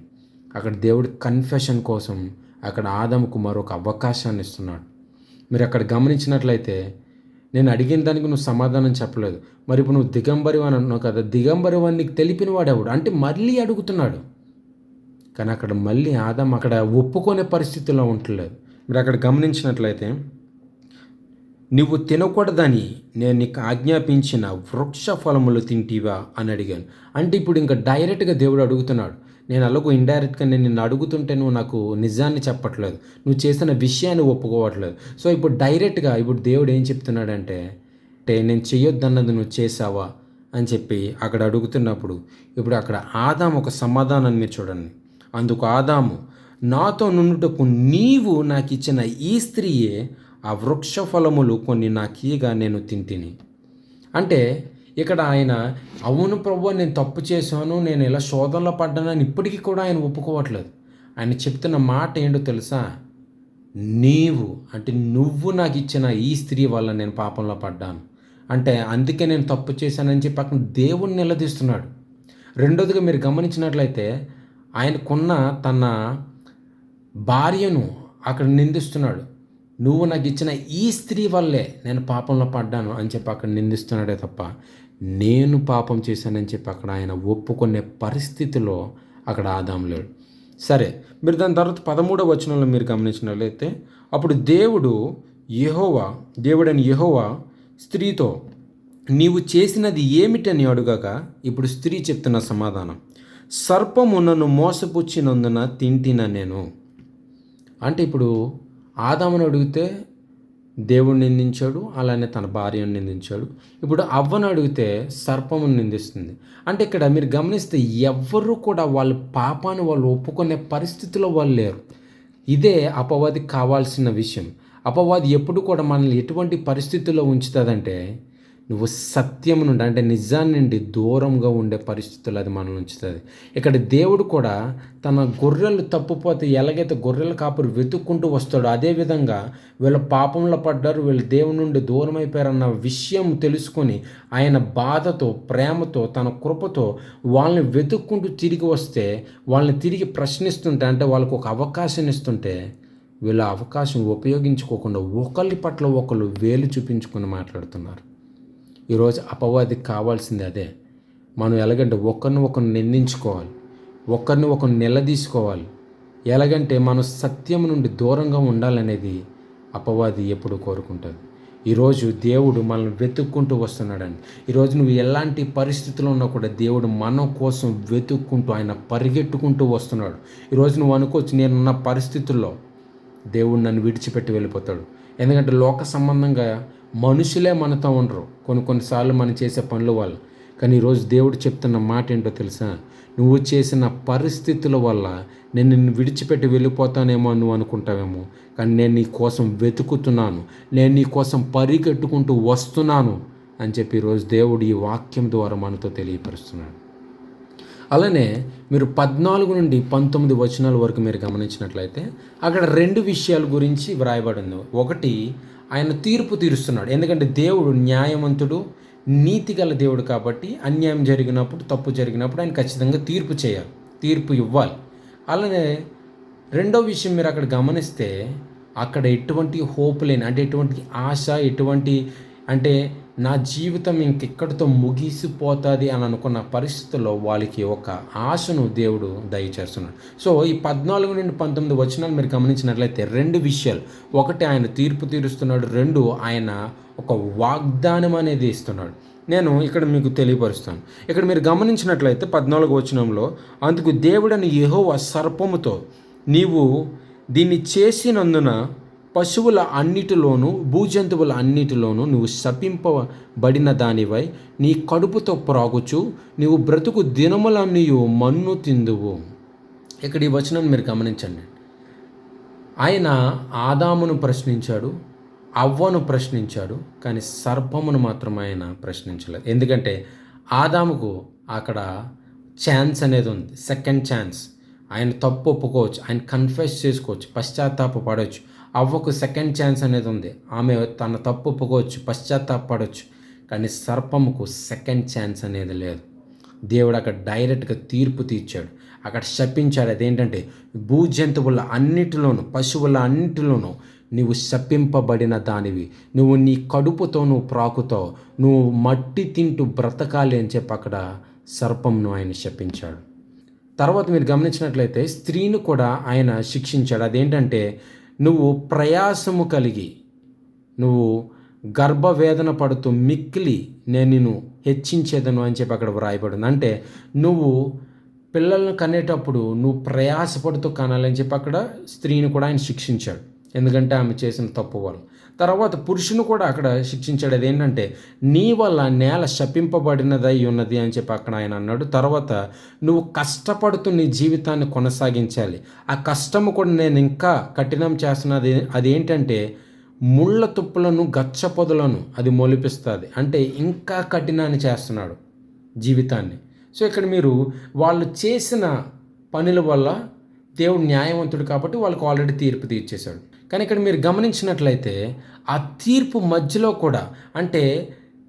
అక్కడ దేవుడు కన్ఫెషన్ కోసం అక్కడ ఆదాముకు మరొక అవకాశాన్ని ఇస్తున్నాడు. మీరు అక్కడ గమనించినట్లయితే నేను అడిగిన దానికి నువ్వు సమాధానం చెప్పలేదు, మరి ఇప్పుడు నువ్వు దిగంబరి అని అన్నావు కదా, దిగంబరి అని నీకు తెలిపిన వాడెవడు అంటే మళ్ళీ అడుగుతున్నాడు. కానీ అక్కడ మళ్ళీ ఆదాం అక్కడ ఒప్పుకునే పరిస్థితిలో ఉండలేదు. మీరు అక్కడ గమనించినట్లయితే నువ్వు తినకూడదని నేను నీకు ఆజ్ఞాపించిన వృక్ష ఫలములు తింటివా అని అడిగాను. అంటే ఇప్పుడు ఇంకా డైరెక్ట్గా దేవుడు అడుగుతున్నాడు. నేను అలాగూ ఇండైరెక్ట్గా నేను నిన్ను అడుగుతుంటే నువ్వు నాకు నిజాన్ని చెప్పట్లేదు, నువ్వు చేసిన విషయాన్ని ఒప్పుకోవట్లేదు. సో ఇప్పుడు డైరెక్ట్గా ఇప్పుడు దేవుడు ఏం చెప్తున్నాడంటే నేను చెయ్యొద్దన్నది నువ్వు చేసావా అని చెప్పి అక్కడ అడుగుతున్నప్పుడు ఇప్పుడు అక్కడ ఆదాము ఒక సమాధానాన్ని మీరు చూడండి. అందుకు ఆదాము నాతో నుండుటకు నీవు నాకు ఇచ్చిన ఈ స్త్రీయే ఆ వృక్ష ఫలములు కొన్ని నాకీగా నేను తింటిని. అంటే ఇక్కడ ఆయన అవును ప్రభువా నేను తప్పు చేశాను, నేను ఇలా శోధనలో పడ్డానని ఇప్పటికీ కూడా ఆయన ఒప్పుకోవట్లేదు. ఆయన చెప్తున్న మాట ఏంటో తెలుసా, నీవు అంటే నువ్వు నాకు ఇచ్చిన ఈ స్త్రీ వల్ల నేను పాపంలో పడ్డాను, అంటే అందుకే నేను తప్పు చేశానని చెప్పి అక్కడ దేవుణ్ణి నిలదీస్తున్నాడు. రెండోదిగా మీరు గమనించినట్లయితే ఆయనకున్న తన భార్యను అక్కడ నిందిస్తున్నాడు. నువ్వు నాకు ఇచ్చిన ఈ స్త్రీ వల్లే నేను పాపంలో పడ్డాను అని చెప్పి అక్కడ నిందిస్తున్నాడే తప్ప నేను పాపం చేశానని చెప్పి అక్కడ ఆయన ఒప్పుకునే పరిస్థితిలో అక్కడ ఆదాము లేడు. సరే, మీరు దాని తర్వాత 13వ వచనంలో మీరు గమనించినట్లయితే అప్పుడు దేవుడని యెహోవా స్త్రీతో నీవు చేసినది ఏమిటని అడుగగా ఇప్పుడు స్త్రీ చెప్తున్న సమాధానం, సర్పము నన్ను మోసపుచ్చినందున తింటిన నేను. అంటే ఇప్పుడు ఆదామును అడిగితే దేవుడు నిందించాడు, అలానే తన భార్యను నిందించాడు. ఇప్పుడు అవ్వను అడిగితే సర్పమును నిందిస్తుంది. అంటే ఇక్కడ మీరు గమనిస్తే ఎవ్వరూ కూడా వాళ్ళ పాపాన్ని వాళ్ళు ఒప్పుకునే పరిస్థితిలో వాళ్ళు లేరు. ఇదే అపవాదికి కావాల్సిన విషయం. అపవాది ఎప్పుడు కూడా మనల్ని ఎటువంటి పరిస్థితుల్లో ఉంచుతుందంటే నువ్వు సత్యం నుండి అంటే నిజాన్ని నుండి దూరంగా ఉండే పరిస్థితులు అది మనల్ని ఉంచుతుంది. ఇక్కడ దేవుడు కూడా తన గొర్రెలు తప్పిపోతే ఎలాగైతే గొర్రెల కాపురు వెతుక్కుంటూ వస్తాడో అదేవిధంగా వీళ్ళ పాపంలో పడ్డారు, వీళ్ళు దేవుని నుండి దూరం అయిపోయారన్న విషయం తెలుసుకొని ఆయన బాధతో ప్రేమతో తన కృపతో వాళ్ళని వెతుక్కుంటూ తిరిగి వస్తే, వాళ్ళని తిరిగి ప్రశ్నిస్తుంటే అంటే వాళ్ళకు ఒక అవకాశం ఇస్తుంటే వీళ్ళ అవకాశం ఉపయోగించుకోకుండా ఒకరి పట్ల ఒకరు వేలు చూపించుకొని మాట్లాడుతున్నారు. ఈరోజు అపవాదికి కావాల్సింది అదే. మనం ఎలాగంటే ఒకరిని నిందించుకోవాలి, ఒకరిని నిలదీసుకోవాలి. ఎలాగంటే మనం సత్యం నుండి దూరంగా ఉండాలనేది అపవాది ఎప్పుడు కోరుకుంటుంది. ఈరోజు దేవుడు మనల్ని వెతుక్కుంటూ వస్తున్నాడండి. ఈరోజు నువ్వు ఎలాంటి పరిస్థితుల్లో ఉన్నా కూడా దేవుడు మన కోసం వెతుక్కుంటూ ఆయన పరిగెట్టుకుంటూ వస్తున్నాడు. ఈరోజు నువ్వు అనుకోవచ్చు, నేనున్న పరిస్థితుల్లో దేవుడు నన్ను విడిచిపెట్టి వెళ్ళిపోతాడు. ఎందుకంటే లోక సంబంధంగా మనుషులే మనతో ఉండరు కొన్నిసార్లు మనం చేసే పనుల వల్ల. కానీ ఈరోజు దేవుడు చెప్తున్న మాట ఏంటో తెలుసా? నువ్వు చేసిన పరిస్థితుల వల్ల నేను నిన్ను విడిచిపెట్టి వెళ్ళిపోతానేమో నువ్వు అనుకుంటావేమో, కానీ నేను నీ కోసం వెతుకుతున్నాను, నేను నీ కోసం పరిగెట్టుకుంటూ వస్తున్నాను అని చెప్పి ఈరోజు దేవుడు ఈ వాక్యం ద్వారా మనతో తెలియపరుస్తున్నాడు. అలానే మీరు 14 నుండి 19 వచనాల వరకు మీరు గమనించినట్లయితే అక్కడ 2 విషయాల గురించి వ్రాయబడింది. ఒకటి, ఆయన తీర్పు తీరుస్తున్నాడు. ఎందుకంటే దేవుడు న్యాయవంతుడు, నీతిగల దేవుడు కాబట్టి అన్యాయం జరిగినప్పుడు, తప్పు జరిగినప్పుడు ఆయన ఖచ్చితంగా తీర్పు చేయాలి, తీర్పు ఇవ్వాలి. అలానే రెండో విషయం మీరు అక్కడ గమనిస్తే అక్కడ ఎటువంటి హోప్ లేని అంటే ఎటువంటి ఆశ, ఎటువంటి అంటే నా జీవితం ఇంకెక్కడితో ముగిసిపోతుంది అని అనుకున్న పరిస్థితుల్లో వాళ్ళకి ఒక ఆశను దేవుడు దయచేస్తున్నాడు. సో ఈ 14 నుండి 19 వచనాలు మీరు గమనించినట్లయితే 2 విషయాలు. ఒకటి, ఆయన తీర్పు తీరుస్తున్నాడు. 2, ఆయన ఒక వాగ్దానం అనేది ఇస్తున్నాడు. నేను ఇక్కడ మీకు తెలియపరుస్తాను. ఇక్కడ మీరు గమనించినట్లయితే 14 వచనంలో, అందుకు దేవుడని యెహోవా సర్పముతో, నీవు దీన్ని చేసినందున పశువుల అన్నిటిలోనూ భూజంతువుల అన్నిటిలోనూ నువ్వు శపింపబడిన దానివై నీ కడుపుతో ప్రాగుచు నీవు బ్రతుకు దినములన్నీయు మన్ను తిందువు. ఇక్కడ ఈ వచనం మీరు గమనించండి. ఆయన ఆదామును ప్రశ్నించాడు, అవ్వను ప్రశ్నించాడు, కానీ సర్పమును మాత్రం ఆయన ప్రశ్నించలేదు. ఎందుకంటే ఆదాముకు అక్కడ ఛాన్స్ అనేది ఉంది, సెకండ్ ఛాన్స్. ఆయన తప్పు ఒప్పుకోవచ్చు, ఆయన కన్ఫెస్ చేసుకోవచ్చు, పశ్చాత్తాపడవచ్చు. అవ్వకు సెకండ్ ఛాన్స్ అనేది ఉంది, ఆమె తన తప్పు ఒప్పుకోవచ్చు, పశ్చాత్తాపడవచ్చు. కానీ సర్పముకు సెకండ్ ఛాన్స్ అనేది లేదు. దేవుడు అక్కడ డైరెక్ట్గా తీర్పు తీర్చాడు, అక్కడ శపించాడు. అదేంటంటే భూజంతువుల అన్నిటిలోనూ పశువుల అన్నిటిలోనూ నువ్వు శపింపబడిన దానివి, నువ్వు నీ కడుపుతో నువ్వు ప్రాకుతావు, నువ్వు మట్టి తింటూ బ్రతకాలి అని చెప్పి అక్కడ సర్పంను ఆయన శపించాడు. తర్వాత మీరు గమనించినట్లయితే స్త్రీని కూడా ఆయన శిక్షించాడు. అదేంటంటే నువ్వు ప్రయాసము కలిగి నువ్వు గర్భవేదన పడుతూ మిక్కిలి నేను నిన్ను హెచ్చించేదను అని చెప్పి అక్కడ వ్రాయబడింది. అంటే నువ్వు పిల్లలను కనేటప్పుడు నువ్వు ప్రయాసపడుతూ కనాలని చెప్పి అక్కడ స్త్రీని కూడా ఆయన శిక్షించాడు, ఎందుకంటే ఆమె చేసిన తప్పు వల్ల. తర్వాత పురుషుని కూడా అక్కడ శిక్షించాడు. అదేంటంటే నీ వల్ల నేల శపింపబడినదై ఉన్నది అని చెప్పి అక్కడ ఆయన అన్నాడు. తర్వాత నువ్వు కష్టపడుతూ నీ జీవితాన్ని కొనసాగించాలి, ఆ కష్టము కూడా నేను ఇంకా కఠినం చేస్తున్నది. అదేంటంటే ముళ్ళ తుప్పులను గచ్చ పొదలను అది మొలిపిస్తుంది, అంటే ఇంకా కఠినాన్ని చేస్తున్నాడు జీవితాన్ని. సో ఇక్కడ మీరు వాళ్ళు చేసిన పనుల వల్ల దేవుడు న్యాయవంతుడు కాబట్టి వాళ్ళకు ఆల్రెడీ తీర్పు తీర్చేశాడు. కానీ ఇక్కడ మీరు గమనించినట్లయితే ఆ తీర్పు మధ్యలో కూడా అంటే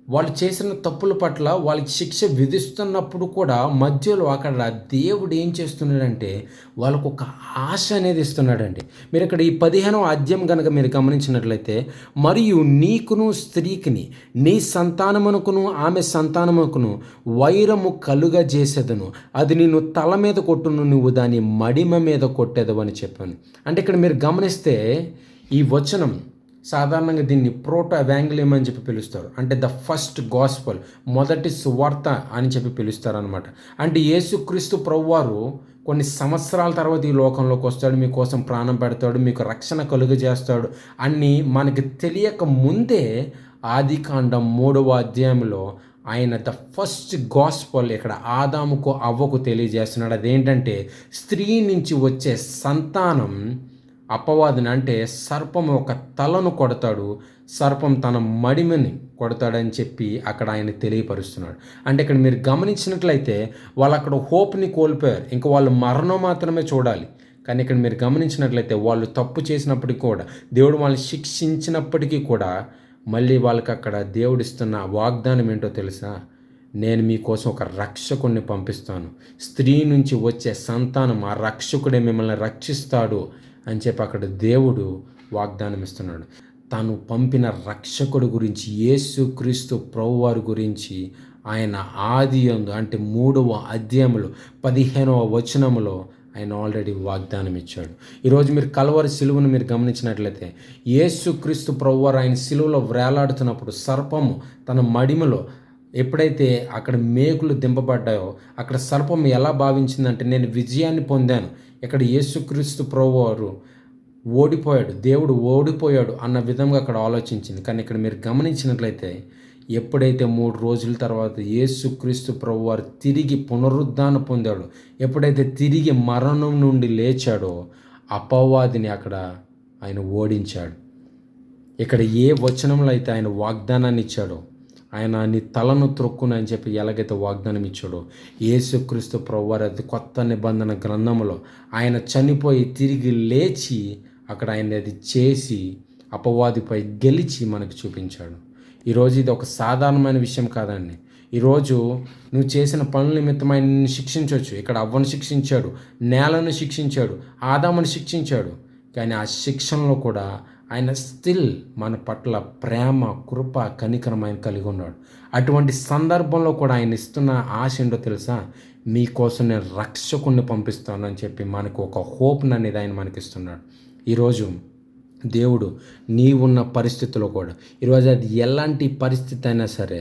వాళ్ళు చేసిన తప్పుల పట్ల వాళ్ళకి శిక్ష విధిస్తున్నప్పుడు కూడా మధ్యలో అక్కడ దేవుడు ఏం చేస్తున్నాడంటే వాళ్ళకు ఒక ఆశ అనేది ఇస్తున్నాడండి. మీరు ఇక్కడ ఈ 15వ అధ్యాయం కనుక మీరు గమనించినట్లయితే, మరియు నీకును స్త్రీకిని నీ సంతానమునకును ఆమె సంతానమునకును వైరము కలుగజేసేదను, అది నిన్ను తల మీద కొట్టును, నువ్వు దాని మడిమ మీద కొట్టేదవు అని చెప్పాను. అంటే ఇక్కడ మీరు గమనిస్తే ఈ వచనం సాధారణంగా దీన్ని ప్రోటో ఎవాంగెలియం అని చెప్పి పిలుస్తారు. అంటే ద ఫస్ట్ గాస్పల్, మొదటి సువార్త అని చెప్పి పిలుస్తారు అనమాట. అంటే యేసుక్రీస్తు ప్రభువారు కొన్ని సంవత్సరాల తర్వాత ఈ లోకంలోకి వస్తాడు, మీకోసం ప్రాణం పెడతాడు, మీకు రక్షణ కలుగజేస్తాడు అని మనకి తెలియక ముందే ఆదికాండం 3వ అధ్యాయంలో ఆయన ద ఫస్ట్ గాస్పల్ ఇక్కడ ఆదాముకు అవ్వకు తెలియజేస్తున్నాడు. అదేంటంటే స్త్రీ నుంచి వచ్చే సంతానం అపవాదిని అంటే సర్పం ఒక తలను కొడతాడు, సర్పం తన మడిమని కొడతాడని చెప్పి అక్కడ ఆయన తెలియపరుస్తున్నాడు. అంటే ఇక్కడ మీరు గమనించినట్లయితే వాళ్ళు అక్కడ హోప్ని కోల్పోయారు. ఇంకా వాళ్ళు మరణం మాత్రమే చూడాలి. కానీ ఇక్కడ మీరు గమనించినట్లయితే వాళ్ళు తప్పు చేసినప్పటికీ కూడా, దేవుడు వాళ్ళని శిక్షించినప్పటికీ కూడా మళ్ళీ వాళ్ళకి అక్కడ దేవుడిస్తున్న వాగ్దానం ఏంటో తెలుసా? నేను మీకోసం ఒక రక్షకుడిని పంపిస్తాను, స్త్రీ నుంచి వచ్చే సంతానం ఆ రక్షకుడే మిమ్మల్ని రక్షిస్తాడు అని చెప్పి అక్కడ దేవుడు వాగ్దానం ఇస్తున్నాడు. తాను పంపిన రక్షకుడు గురించి, యేసుక్రీస్తు ప్రభువారి గురించి ఆయన ఆదియందు అంటే 3వ అధ్యాయంలో 15వ వచనములో ఆయన ఆల్రెడీ వాగ్దానం ఇచ్చాడు. ఈరోజు మీరు కల్వరి సిలువను మీరు గమనించినట్లయితే, యేసుక్రీస్తు ప్రభువారు ఆయన సిలువలో వేలాడుతున్నప్పుడు సర్పము తన మడిమలో ఎప్పుడైతే అక్కడ మేకులు దింపబడ్డాయో అక్కడ సర్పం ఎలా భావించిందంటే నేను విజయాన్ని పొందాను, ఇక్కడ యేసుక్రీస్తు ప్రభువారు ఓడిపోయాడు, దేవుడు ఓడిపోయాడు అన్న విధంగా అక్కడ ఆలోచించింది. కానీ ఇక్కడ మీరు గమనించినట్లయితే ఎప్పుడైతే 3 రోజుల తర్వాత యేసుక్రీస్తు ప్రభువారు తిరిగి పునరుద్ధానం పొందాడు, ఎప్పుడైతే తిరిగి మరణం నుండి లేచాడో అపవాదిని అక్కడ ఆయన ఓడించాడు. ఇక్కడ ఏ వచనంలో అయితే ఆయన వాగ్దానాన్ని ఇచ్చాడో, ఆయన నీ తలను త్రొక్కును అని చెప్పి ఎలాగైతే వాగ్దానం ఇచ్చాడో, యేసుక్రీస్తు ప్రభువారు అది కొత్త నిబంధన గ్రంథంలో ఆయన చనిపోయి తిరిగి లేచి అక్కడ ఆయన అది చేసి అపవాదిపై గెలిచి మనకు చూపించాడు. ఈరోజు ఇది ఒక సాధారణమైన విషయం కాదండి. ఈరోజు నువ్వు చేసిన పనుల నిమిత్తం ఆయన నిన్ను శిక్షించవచ్చు. ఇక్కడ అవ్వను శిక్షించాడు, నేలను శిక్షించాడు, ఆదామును శిక్షించాడు. కానీ ఆ శిక్షణలో కూడా ఆయన స్టిల్ మన పట్ల ప్రేమ, కృప, కనికరం ఆయన కలిగి ఉన్నాడు. అటువంటి సందర్భంలో కూడా ఆయన ఇస్తున్న ఆశ ఏంటో తెలుసా? మీకోసం నేను రక్షకుణ్ణి పంపిస్తాను అని చెప్పి మనకు ఒక హోప్ని అనేది ఆయన మనకిస్తున్నాడు. ఈరోజు దేవుడు నీవున్న పరిస్థితిలో కూడా, ఈరోజు అది ఎలాంటి పరిస్థితి అయినా సరే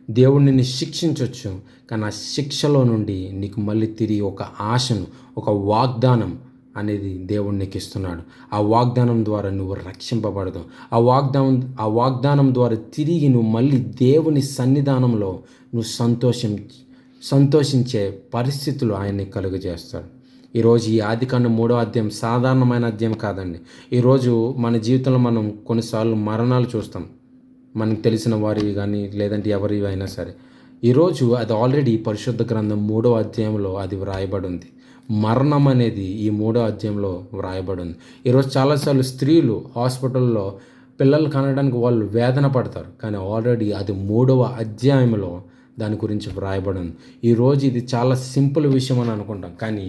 దేవుడు నిన్ను శిక్షించవచ్చు. కానీ ఆ శిక్షలో నుండి నీకు మళ్ళీ తిరిగి ఒక ఆశను, ఒక వాగ్దానం అనేది దేవుడు నీకు ఇస్తున్నాడు. ఆ వాగ్దానం ద్వారా నువ్వు రక్షింపబడదు. ఆ వాగ్దానం ద్వారా తిరిగి నువ్వు మళ్ళీ దేవుని సన్నిధానంలో నువ్వు సంతోషించే పరిస్థితులు ఆయన్ని కలుగజేస్తాడు. ఈరోజు ఈ ఆదికాండం 3వ అధ్యాయం సాధారణమైన అధ్యాయం కాదండి. ఈరోజు మన జీవితంలో మనం కొన్నిసార్లు మరణాలు చూస్తాం, మనకు తెలిసిన వారివి కానీ లేదంటే ఎవరివి అయినా సరే. ఈరోజు అది ఆల్రెడీ పరిశుద్ధ గ్రంథం 3వ అధ్యాయంలో అది వ్రాయబడి ఉంది. మరణం అనేది ఈ 3వ అధ్యాయంలో వ్రాయబడి ఉంది. ఈరోజు చాలాసార్లు స్త్రీలు హాస్పిటల్లో పిల్లలు కనడానికి వాళ్ళు వేదన పడతారు, కానీ ఆల్రెడీ అది 3వ అధ్యాయంలో దాని గురించి వ్రాయబడి ఉంది. ఈరోజు ఇది చాలా సింపుల్ విషయం అని అనుకుంటాం, కానీ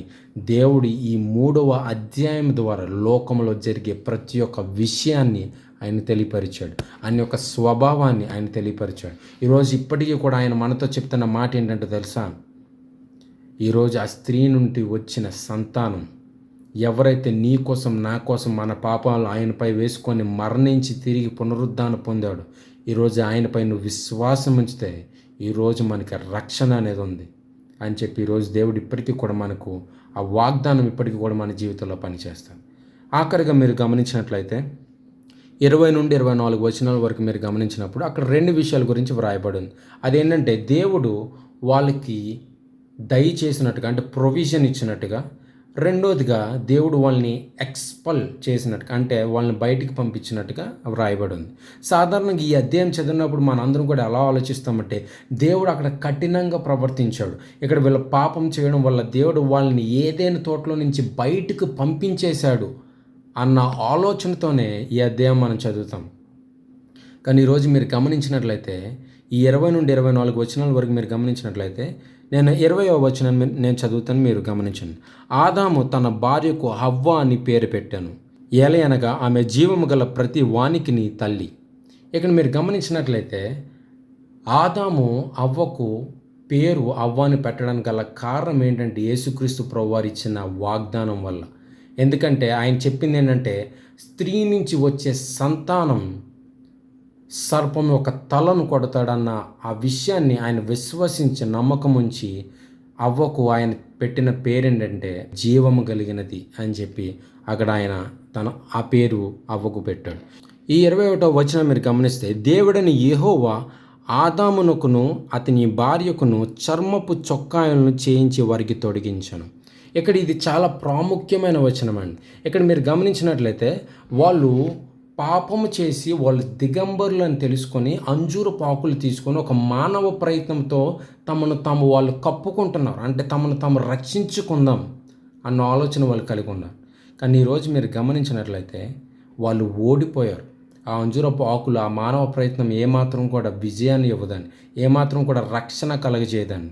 దేవుడు ఈ 3వ అధ్యాయం ద్వారా లోకంలో జరిగే ప్రతి ఒక్క విషయాన్ని ఆయన తెలియపరిచాడు. ఆయన యొక్క స్వభావాన్ని ఆయన తెలియపరిచాడు. ఈరోజు ఇప్పటికీ కూడా ఆయన మనతో చెప్తున్న మాట ఏంటంటే తెలుసా? ఈరోజు ఆ స్త్రీ నుండి వచ్చిన సంతానం ఎవరైతే నీ కోసం, నా కోసం మన పాపాలు ఆయనపై వేసుకొని మరణించి తిరిగి పునరుద్ధానం పొందాడు, ఈరోజు ఆయనపై నువ్వు విశ్వాసం ఉంచితే ఈరోజు మనకి రక్షణ అనేది ఉంది అని చెప్పి ఈరోజు దేవుడు ఇప్పటికీ కూడా మనకు ఆ వాగ్దానం ఇప్పటికీ కూడా మన జీవితంలో పనిచేస్తాడు. ఆఖరిగా మీరు గమనించినట్లయితే 20 నుండి 24 వచనాల వరకు మీరు గమనించినప్పుడు అక్కడ 2 విషయాల గురించి వ్రాయబడింది. అదేంటంటే దేవుడు వాళ్ళకి దయచేసినట్టుగా, అంటే ప్రొవిజన్ ఇచ్చినట్టుగా, రెండోదిగా దేవుడు వాళ్ళని ఎక్స్పల్ చేసినట్టుగా, అంటే వాళ్ళని బయటికి పంపించినట్టుగా వ్రాయబడి ఉంది. సాధారణంగా ఈ అధ్యాయం చదివినప్పుడు మనందరం కూడా ఎలా ఆలోచిస్తామంటే దేవుడు అక్కడ కఠినంగా ప్రవర్తించాడు, ఇక్కడ వీళ్ళ పాపం చేయడం వల్ల దేవుడు వాళ్ళని ఏదైనా తోటలో నుంచి బయటకు పంపించేశాడు అన్న ఆలోచనతోనే ఈ అధ్యాయం మనం చదువుతాం. కానీ ఈరోజు మీరు గమనించినట్లయితే ఈ 20 నుండి 24 వచనాల వరకు మీరు గమనించినట్లయితే నేను 20వ వచనం నేను చదువుతాను, మీరు గమనించండి. ఆదాము తన భార్యకు హవ్వ అని పేరు పెట్టాను, ఏలయనగా ఆమె జీవము గల ప్రతి వానికిని తల్లి. ఇక్కడ మీరు గమనించినట్లయితే ఆదాము అవ్వకు పేరు అవ్వాని పెట్టడానికి గల కారణం ఏంటంటే యేసుక్రీస్తు ప్రభువారు ఇచ్చిన వాగ్దానం వల్ల. ఎందుకంటే ఆయన చెప్పింది ఏంటంటే స్త్రీ నుంచి వచ్చే సంతానం సర్పం యొక్క తలను కొడతాడన్న ఆ విషయాన్ని ఆయన విశ్వసించి నమ్మకం ఉంచి అవ్వకు ఆయన పెట్టిన పేరేంటంటే జీవము కలిగినది అని చెప్పి అక్కడ ఆయన ఆ పేరు అవ్వకు పెట్టాడు. ఈ 21వ వచనం మీరు గమనిస్తే దేవుడని యెహోవా ఆదామునకును అతని భార్యకును చర్మపు చొక్కాయలను చేయించి వారికి తొడిగించాను. ఇక్కడ ఇది చాలా ప్రాముఖ్యమైన వచనం అండి. ఇక్కడ మీరు గమనించినట్లయితే వాళ్ళు పాపము చేసి వాళ్ళు దిగంబరులు అని తెలుసుకొని అంజూరపు ఆకులు తీసుకొని ఒక మానవ ప్రయత్నంతో తమను తాము వాళ్ళు కప్పుకుంటున్నారు. అంటే తమను తాము రక్షించుకుందాం అన్న ఆలోచన వాళ్ళు కలిగి ఉన్నారు. కానీ ఈరోజు మీరు గమనించినట్లయితే వాళ్ళు ఓడిపోయారు. ఆ అంజూరపు ఆకులు ఆ మానవ ప్రయత్నం ఏమాత్రం కూడా విజయాన్ని ఇవ్వదని, ఏమాత్రం కూడా రక్షణ కలగజేయదని.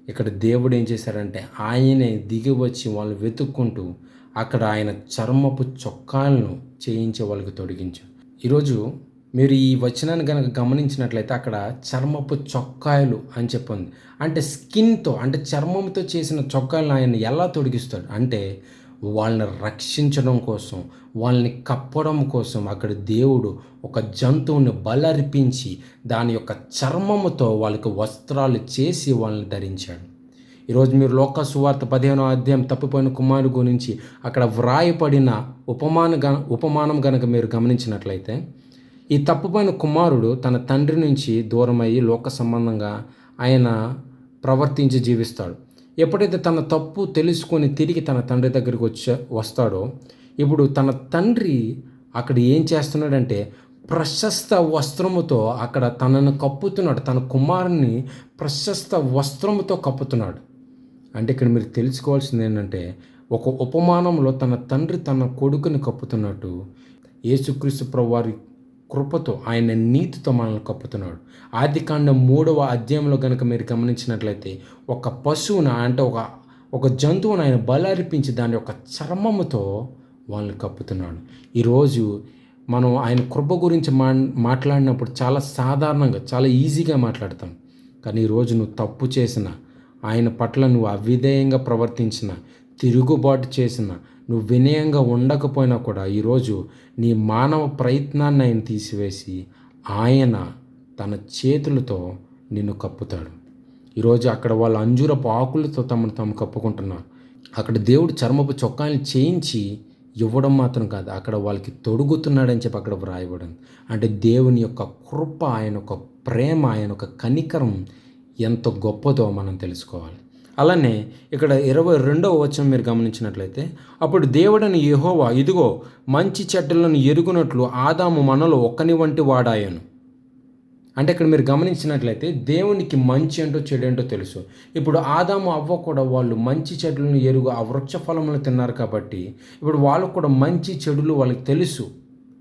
ఇక్కడ దేవుడు ఏం చేశారంటే ఆయనే దిగి వచ్చి వాళ్ళు వెతుక్కుంటూ అక్కడ ఆయన చర్మపు చొక్కాలను చేయించే వాళ్ళకి తొడిగించారు. ఈరోజు మీరు ఈ వచనాన్ని కనుక గమనించినట్లయితే అక్కడ చర్మపు చొక్కాయలు అని చెప్పింది. అంటే స్కిన్తో, అంటే చర్మంతో చేసిన చొక్కాయలను ఆయన ఎలా తొడిగిస్తాడు అంటే వాళ్ళని రక్షించడం కోసం, వాళ్ళని కప్పడం కోసం అక్కడ దేవుడు ఒక జంతువుని బలర్పించి దాని యొక్క చర్మముతో వాళ్ళకి వస్త్రాలు చేసి వాళ్ళని ధరించాడు. ఈరోజు మీరు లోక సువార్త 15వ అధ్యాయం తప్పిపోయిన కుమారుడు గురించి అక్కడ వ్రాయపడిన ఉపమానం గనక మీరు గమనించినట్లయితే ఈ తప్పిపోయిన కుమారుడు తన తండ్రి నుంచి దూరమయ్యి లోక సంబంధంగా ఆయన ప్రవర్తించి జీవిస్తాడు. ఎప్పుడైతే తన తప్పు తెలుసుకొని తిరిగి తన తండ్రి దగ్గరికి వస్తాడో ఇప్పుడు తన తండ్రి అక్కడ ఏం చేస్తున్నాడంటే ప్రశస్త వస్త్రముతో అక్కడ తనను కప్పుతున్నాడు. తన కుమారుని ప్రశస్త వస్త్రముతో కప్పుతున్నాడు. అంటే ఇక్కడ మీరు తెలుసుకోవాల్సింది ఏంటంటే ఒక ఉపమానంలో తన తండ్రి తన కొడుకుని కప్పుతున్నట్టు యేసుక్రీస్తు ప్రభువారి కృపతో ఆయన నీతితో మనల్ని కప్పుతున్నాడు. ఆదికాండం 3వ అధ్యాయంలో కనుక మీరు గమనించినట్లయితే ఒక పశువును అంటే ఒక జంతువును ఆయన బలర్పించి దాని యొక్క చర్మముతో వాళ్ళని కప్పుతున్నాడు. ఈరోజు మనం ఆయన కృప గురించి మాట్లాడినప్పుడు చాలా సాధారణంగా, చాలా ఈజీగా మాట్లాడతాం. కానీ ఈరోజు నువ్వు తప్పు చేసిన, ఆయన పట్ల నువ్వు అవిధేయంగా ప్రవర్తించిన, తిరుగుబాటు చేసిన, నువ్వు వినయంగా ఉండకపోయినా కూడా ఈరోజు నీ మానవ ప్రయత్నాన్ని ఆయన తీసివేసి ఆయన తన చేతులతో నిన్ను కప్పుతాడు. ఈరోజు అక్కడ వాళ్ళ అంజూరపు ఆకులతో తమను తాము కప్పుకుంటున్నారు. అక్కడ దేవుడు చర్మపు చొక్కాలను చేయించి ఇవ్వడం మాత్రం కాదు, అక్కడ వాళ్ళకి తొడుగుతున్నాడని చెప్పి అక్కడ వ్రాయబడింది. అంటే దేవుని యొక్క కృప, ఆయన యొక్క ప్రేమ, ఆయన యొక్క కనికరం ఎంత గొప్పదో మనం తెలుసుకోవాలి. అలానే ఇక్కడ 22వ వచనం మీరు గమనించినట్లయితే అప్పుడు దేవుడని యెహోవా ఇదిగో మంచి చెడ్డలను ఎరుగునట్లు ఆదాము మనలో ఒక్కని వంటి వాడాయను. అంటే ఇక్కడ మీరు గమనించినట్లయితే దేవునికి మంచి ఏంటో చెడు ఏంటో తెలుసు. ఇప్పుడు ఆదాము అవ్వ కూడా వాళ్ళు మంచి చెడులను ఎరుగు ఆ వృక్ష ఫలములను తిన్నారు కాబట్టి ఇప్పుడు వాళ్ళకు కూడా మంచి చెడులు వాళ్ళకి తెలుసు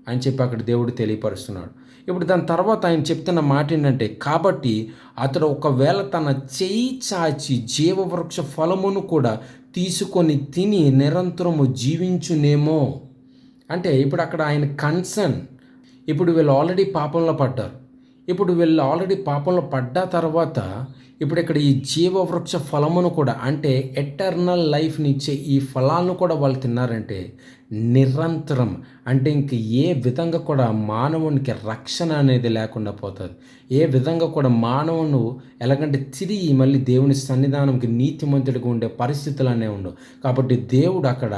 అని చెప్పి అక్కడ దేవుడు తెలియపరుస్తున్నాడు. ఇప్పుడు దాని తర్వాత ఆయన చెప్తున్న మాట ఏంటంటే కాబట్టి అతడు ఒకవేళ తన చేయి చాచి జీవవృక్ష ఫలమును కూడా తీసుకొని తిని నిరంతరము జీవించునేమో. అంటే ఇప్పుడు అక్కడ ఆయన కన్సర్న్, ఇప్పుడు వీళ్ళు ఆల్రెడీ పాపంలో పడ్డారు. ఇప్పుడు వీళ్ళు ఆల్రెడీ పాపంలో పడ్డ తర్వాత ఇప్పుడు ఇక్కడ ఈ జీవవృక్ష ఫలమును కూడా అంటే ఎటర్నల్ లైఫ్ని ఇచ్చే ఈ ఫలాలను కూడా వాళ్ళు తిన్నారంటే నిరంతరం, అంటే ఇంక ఏ విధంగా కూడా మానవునికి రక్షణ అనేది లేకుండా పోతుంది. ఏ విధంగా కూడా మానవును ఎలాగంటే తిరిగి మళ్ళీ దేవుని సన్నిధానంకి నీతిమంతుడిగా ఉండే పరిస్థితులు అనేవి ఉండవు. కాబట్టి దేవుడు అక్కడ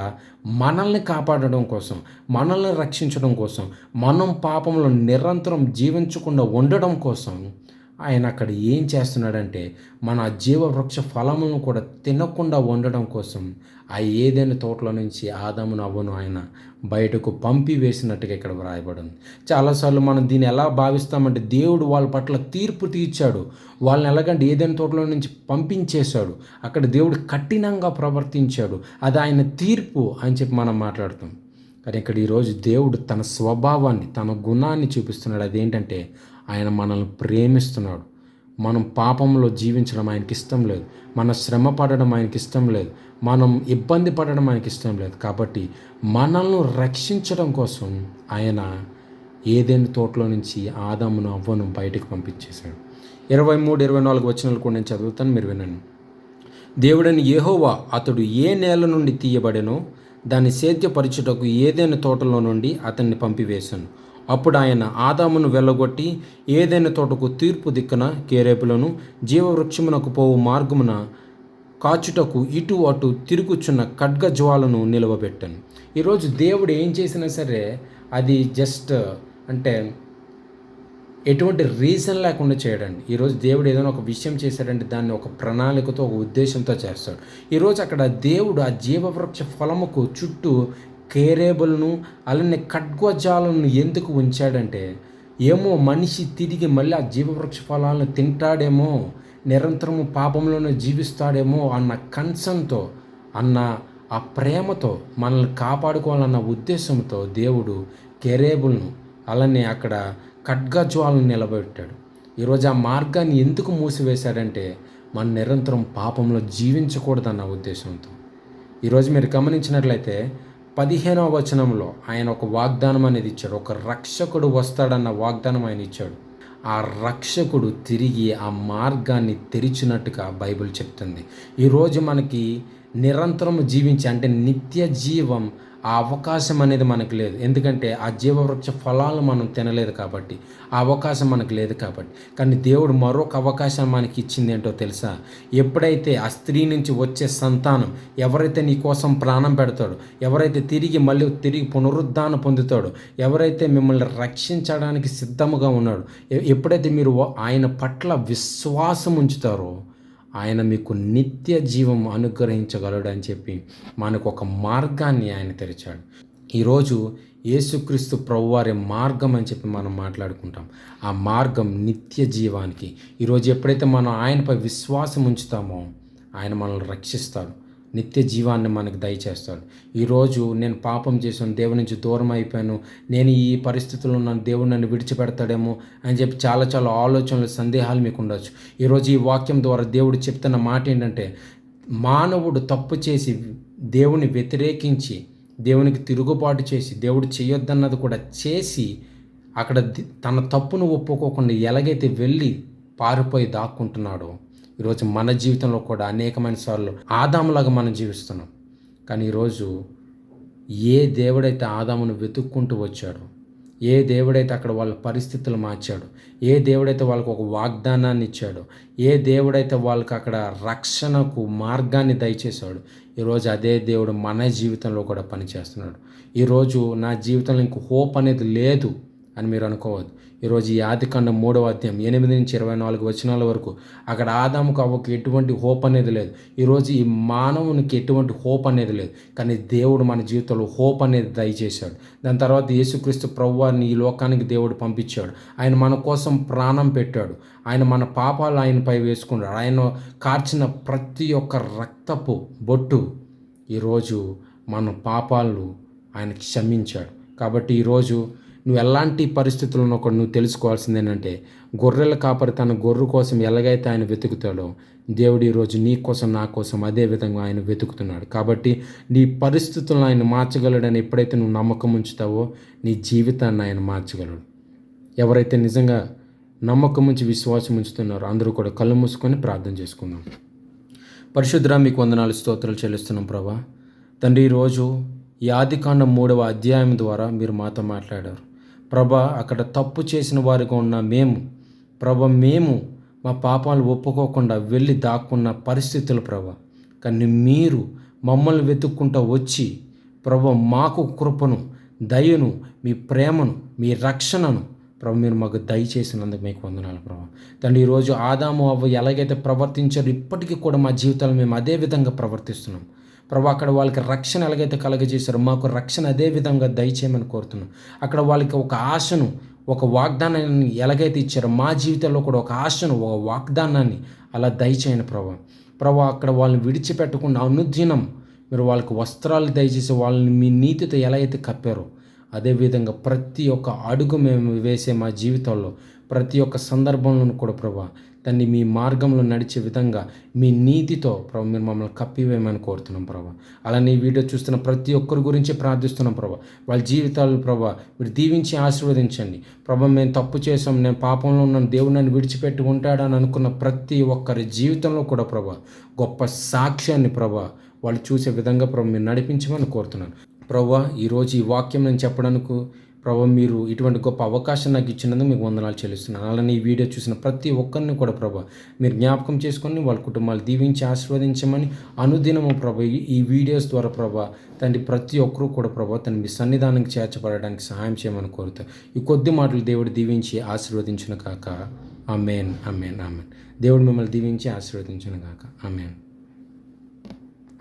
మనల్ని కాపాడడం కోసం, మనల్ని రక్షించడం కోసం, మనం పాపంలో నిరంతరం జీవించకుండా ఉండడం కోసం ఆయన అక్కడ ఏం చేస్తున్నాడంటే మన జీవవృక్ష ఫలములను కూడా తినకుండా ఉండడం కోసం ఆ ఏదైనా తోటలో నుంచి ఆదామును అవ్వను ఆయన బయటకు పంపివేసినట్టుగా ఇక్కడ వ్రాయబడింది. చాలాసార్లు మనం దీన్ని ఎలా భావిస్తామంటే దేవుడు వాళ్ళ పట్ల తీర్పు తీర్చాడు, వాళ్ళని ఎలాగంటే ఏదైనా తోటలో నుంచి పంపించేశాడు, అక్కడ దేవుడు కఠినంగా ప్రవర్తించాడు, అది ఆయన తీర్పు అని చెప్పి మనం మాట్లాడుతాం. కానీ ఇక్కడ ఈరోజు దేవుడు తన స్వభావాన్ని, తన గుణాన్ని చూపిస్తున్నాడు. అదేంటంటే ఆయన మనల్ని ప్రేమిస్తున్నాడు. మనం పాపంలో జీవించడం ఆయనకి ఇష్టం లేదు, మన శ్రమ పడడం ఆయనకి ఇష్టం లేదు, మనం ఇబ్బంది పడడం ఆయనకి ఇష్టం లేదు. కాబట్టి మనల్ని రక్షించడం కోసం ఆయన ఏదైనా తోటలో నుంచి ఆదామును అవ్వను బయటకు పంపించేశాడు. 23-24 వచనాలు కూడా నేను చదువుతాను, మీరు వినండి. దేవుడని యెహోవా అతడు ఏ నేల నుండి తీయబడెనో దాన్ని సేద్యపరచుటకు ఏదైనా తోటలో నుండి అతన్ని పంపివేశాను. అప్పుడు ఆయన ఆదామును వెళ్ళగొట్టి ఏదైనా తోటకు తీర్పు దిక్కున కేరేపులను జీవవృక్షమునకు పోవు మార్గమున కాచుటకు ఇటు అటు తిరుగుచున్న ఖడ్గజ్వాలను నిలవబెట్టాను. ఈరోజు దేవుడు ఏం చేసినా సరే అది జస్ట్ అంటే ఎటువంటి రీజన్ లేకుండా చేయడండి. ఈరోజు దేవుడు ఏదైనా ఒక విషయం చేశాడంటే దాన్ని ఒక ప్రణాళికతో, ఒక ఉద్దేశంతో చేస్తాడు. ఈరోజు అక్కడ దేవుడు ఆ జీవవృక్ష ఫలముకు చుట్టూ కేరేబులను అలానే ఖడ్గజాలను ఎందుకు ఉంచాడంటే, ఏమో మనిషి తిరిగి మళ్ళీ ఆ జీవవృక్ష ఫలాలను తింటాడేమో, నిరంతరము పాపంలోనే జీవిస్తాడేమో అన్న కన్సర్న్తో, అన్న ఆ ప్రేమతో మనల్ని కాపాడుకోవాలన్న ఉద్దేశంతో దేవుడు కేరేబులను అలానే అక్కడ ఖడ్గజ్వాలను నిలబెట్టాడు. ఈరోజు ఆ మార్గాన్ని ఎందుకు మూసివేశాడంటే మనం నిరంతరం పాపంలో జీవించకూడదన్న ఉద్దేశంతో. ఈరోజు మీరు గమనించినట్లయితే 15వ వచనంలో ఆయన ఒక వాగ్దానం అనేది ఇచ్చాడు. ఒక రక్షకుడు వస్తాడన్న వాగ్దానం ఆయన ఇచ్చాడు. ఆ రక్షకుడు తిరిగి ఆ మార్గాన్ని తెరిచినట్టుగా బైబిల్ చెప్తుంది. ఈరోజు మనకి నిరంతరం జీవించే అంటే నిత్య జీవం ఆ అవకాశం అనేది మనకు లేదు. ఎందుకంటే ఆ జీవవృక్ష ఫలాలు మనం తినలేదు కాబట్టి, ఆ అవకాశం మనకు లేదు కాబట్టి. కానీ దేవుడు మరొక అవకాశం మనకి ఇచ్చింది ఏంటో తెలుసా? ఎప్పుడైతే ఆ స్త్రీ నుంచి వచ్చే సంతానం ఎవరైతే నీ కోసం ప్రాణం పెడతాడో, ఎవరైతే తిరిగి పునరుద్ధానం పొందుతాడో, ఎవరైతే మిమ్మల్ని రక్షించడానికి సిద్ధముగా ఉన్నాడో, ఎప్పుడైతే మీరు ఆయన పట్ల విశ్వాసం ఉంచుతారో ఆయన మీకు నిత్య జీవం అనుగ్రహించగలడు అని చెప్పి మనకు ఒక మార్గాన్ని ఆయన తెరిచాడు. ఈరోజు యేసుక్రీస్తు ప్రభువారి మార్గం అని చెప్పి మనం మాట్లాడుకుంటాం. ఆ మార్గం నిత్య జీవానికి. ఈరోజు ఎప్పుడైతే మనం ఆయనపై విశ్వాసం ఉంచుతామో ఆయన మనల్ని రక్షిస్తాడు, నిత్య జీవాన్ని మనకు దయచేస్తాడు. ఈరోజు నేను పాపం చేశాను, దేవుని నుంచి దూరం అయిపోయాను, నేను ఈ పరిస్థితుల్లో ఉన్నాను, దేవుడు నన్ను విడిచిపెడతాడేమో అని చెప్పి చాలా ఆలోచనలు, సందేహాలు మీకు ఉండొచ్చు. ఈరోజు ఈ వాక్యం ద్వారా దేవుడు చెప్తున్న మాట ఏంటంటే, మానవుడు తప్పు చేసి దేవుని వ్యతిరేకించి దేవునికి తిరుగుబాటు చేసి దేవుడు చేయొద్దన్నది కూడా చేసి అక్కడ తన తప్పును ఒప్పుకోకుండా ఎలాగైతే వెళ్ళి పారిపోయి దాక్కుంటున్నాడో, ఈరోజు మన జీవితంలో కూడా అనేకమైన సార్లు ఆదాములాగా మనం జీవిస్తున్నాం. కానీ ఈరోజు ఏ దేవుడైతే ఆదామును వెతుక్కుంటూ వచ్చాడో, ఏ దేవుడైతే అక్కడ వాళ్ళ పరిస్థితులు మార్చాడో, ఏ దేవుడైతే వాళ్ళకు ఒక వాగ్దానాన్ని ఇచ్చాడో, ఏ దేవుడైతే వాళ్ళకి అక్కడ రక్షణకు మార్గాన్ని దయచేశాడు, ఈరోజు అదే దేవుడు మన జీవితంలో కూడా పనిచేస్తున్నాడు. ఈరోజు నా జీవితంలో ఇంక హోప్ అనేది లేదు అని మీరు అనుకోవద్దు. ఈరోజు ఈ ఆదికాండం 3వ అధ్యాయం 8 నుంచి 24 వచనాల వరకు అక్కడ ఆదాముకు అవ్వకు ఎటువంటి హోప్ అనేది లేదు. ఈరోజు ఈ మానవునికి ఎటువంటి హోప్ అనేది లేదు. కానీ దేవుడు మన జీవితంలో హోప్ అనేది దయచేశాడు. దాని తర్వాత యేసుక్రీస్తు ప్రభువారిని ఈ లోకానికి దేవుడు పంపించాడు. ఆయన మన కోసం ప్రాణం పెట్టాడు. ఆయన మన పాపాలు ఆయనపై వేసుకున్నాడు. ఆయన కార్చిన ప్రతి ఒక్క రక్తపు బొట్టు ఈరోజు మన పాపాలను ఆయన క్షమించాడు. కాబట్టి ఈరోజు నువ్వు ఎలాంటి పరిస్థితుల్లో కూడా నువ్వు తెలుసుకోవాల్సింది ఏంటంటే, గొర్రెల కాపరి తన గొర్రె కోసం ఎలాగైతే ఆయన వెతుకుతాడో, దేవుడు ఈరోజు నీ కోసం నా కోసం అదే విధంగా ఆయన వెతుకుతున్నాడు. కాబట్టి నీ పరిస్థితులను ఆయన మార్చగలడని ఎప్పుడైతే నువ్వు నమ్మకం ఉంచుతావో నీ జీవితాన్ని ఆయన మార్చగలడు. ఎవరైతే నిజంగా నమ్మకం ఉంచి విశ్వాసం ఉంచుతున్నారో అందరూ కూడా కళ్ళు మూసుకొని ప్రార్థన చేసుకుందాం. పరిశుద్ధుడా, మీకు వందనాలు, స్తోత్రాలు చెల్లిస్తున్నాం ప్రభా. తండ్రి, ఈరోజు ఈ ఆదికాండం 3వ అధ్యాయం ద్వారా మీరు మాతో మాట్లాడారు ప్రభా. అక్కడ తప్పు చేసిన వారిగా ఉన్న మేము మా పాపాలు ఒప్పుకోకుండా వెళ్ళి దాక్కున్న పరిస్థితులు ప్రభా. కానీ మీరు మమ్మల్ని వెతుక్కుంటూ వచ్చి ప్రభా మాకు కృపను, దయను, మీ ప్రేమను, మీ రక్షణను ప్రభు మీరు మాకు దయచేసినందుకు మీకు వందనాలు ప్రభా. తండ్రి, ఈరోజు ఆదాము అవ్వ ఎలాగైతే ప్రవర్తించారో ఇప్పటికీ కూడా మా జీవితాలు మేము అదే విధంగా ప్రవర్తిస్తున్నాం ప్రభా. అక్కడ వాళ్ళకి రక్షణ ఎలాగైతే కలగజేశారో మాకు రక్షణ అదే విధంగా దయచేయమని కోరుతున్నాం. అక్కడ వాళ్ళకి ఒక ఆశను, ఒక వాగ్దానాన్ని ఎలాగైతే ఇచ్చారో మా జీవితంలో కూడా ఒక ఆశను, ఒక వాగ్దానాన్ని అలా దయచేయను ప్రభా. అక్కడ వాళ్ళని విడిచిపెట్టకుండా అనుదినం మీరు వాళ్ళకి వస్త్రాలు దయచేసి వాళ్ళని మీ నీతితో ఎలా అయితే కప్పారో అదేవిధంగా ప్రతి ఒక్క అడుగు మేము వేసే మా జీవితంలో ప్రతి ఒక్క సందర్భంలోనూ కూడా ప్రభా దాన్ని మీ మార్గంలో నడిచే విధంగా మీ నీతితో ప్రభా మీరు మమ్మల్ని కప్పివేయమని కోరుతున్నాం ప్రభా. అలానే ఈ వీడియో చూస్తున్న ప్రతి ఒక్కరి గురించి ప్రార్థిస్తున్నాం ప్రభా. వాళ్ళ జీవితాలను ప్రభా మీరు దీవించి ఆశీర్వదించండి ప్రభా. మేము తప్పు చేసాం, నేను పాపంలో ఉన్నాను, దేవుడు నన్ను విడిచిపెట్టి ఉంటాడని అనుకున్న ప్రతి ఒక్కరి జీవితంలో కూడా ప్రభా గొప్ప సాక్ష్యాన్ని ప్రభా వాళ్ళు చూసే విధంగా ప్రభా మీరు నడిపించమని కోరుతున్నాను ప్రభా. ఈరోజు ఈ వాక్యం నేను చెప్పడానికి ప్రభా మీరు ఇటువంటి గొప్ప అవకాశం నాకు ఇచ్చినందుకు మీకు వందనాలు చెల్లిస్తున్నాను. అలానే ఈ వీడియో చూసిన ప్రతి ఒక్కరిని కూడా ప్రభా మీరు జ్ఞాపకం చేసుకొని వాళ్ళ కుటుంబాలు దీవించి ఆశీర్వదించమని అనుదినము ప్రభా ఈ వీడియోస్ ద్వారా ప్రభా తండ్రి ప్రతి ఒక్కరూ కూడా ప్రభా తను మీ సన్నిధానానికి చేర్చబడడానికి సహాయం చేయమని కోరుతాను. ఈ కొద్ది మాటలు దేవుడు దీవించి ఆశీర్వదించును కాక. ఆమేన్, ఆమేన్, ఆమేన్. దేవుడు మిమ్మల్ని దీవించి ఆశీర్వదించును కాక. ఆమేన్.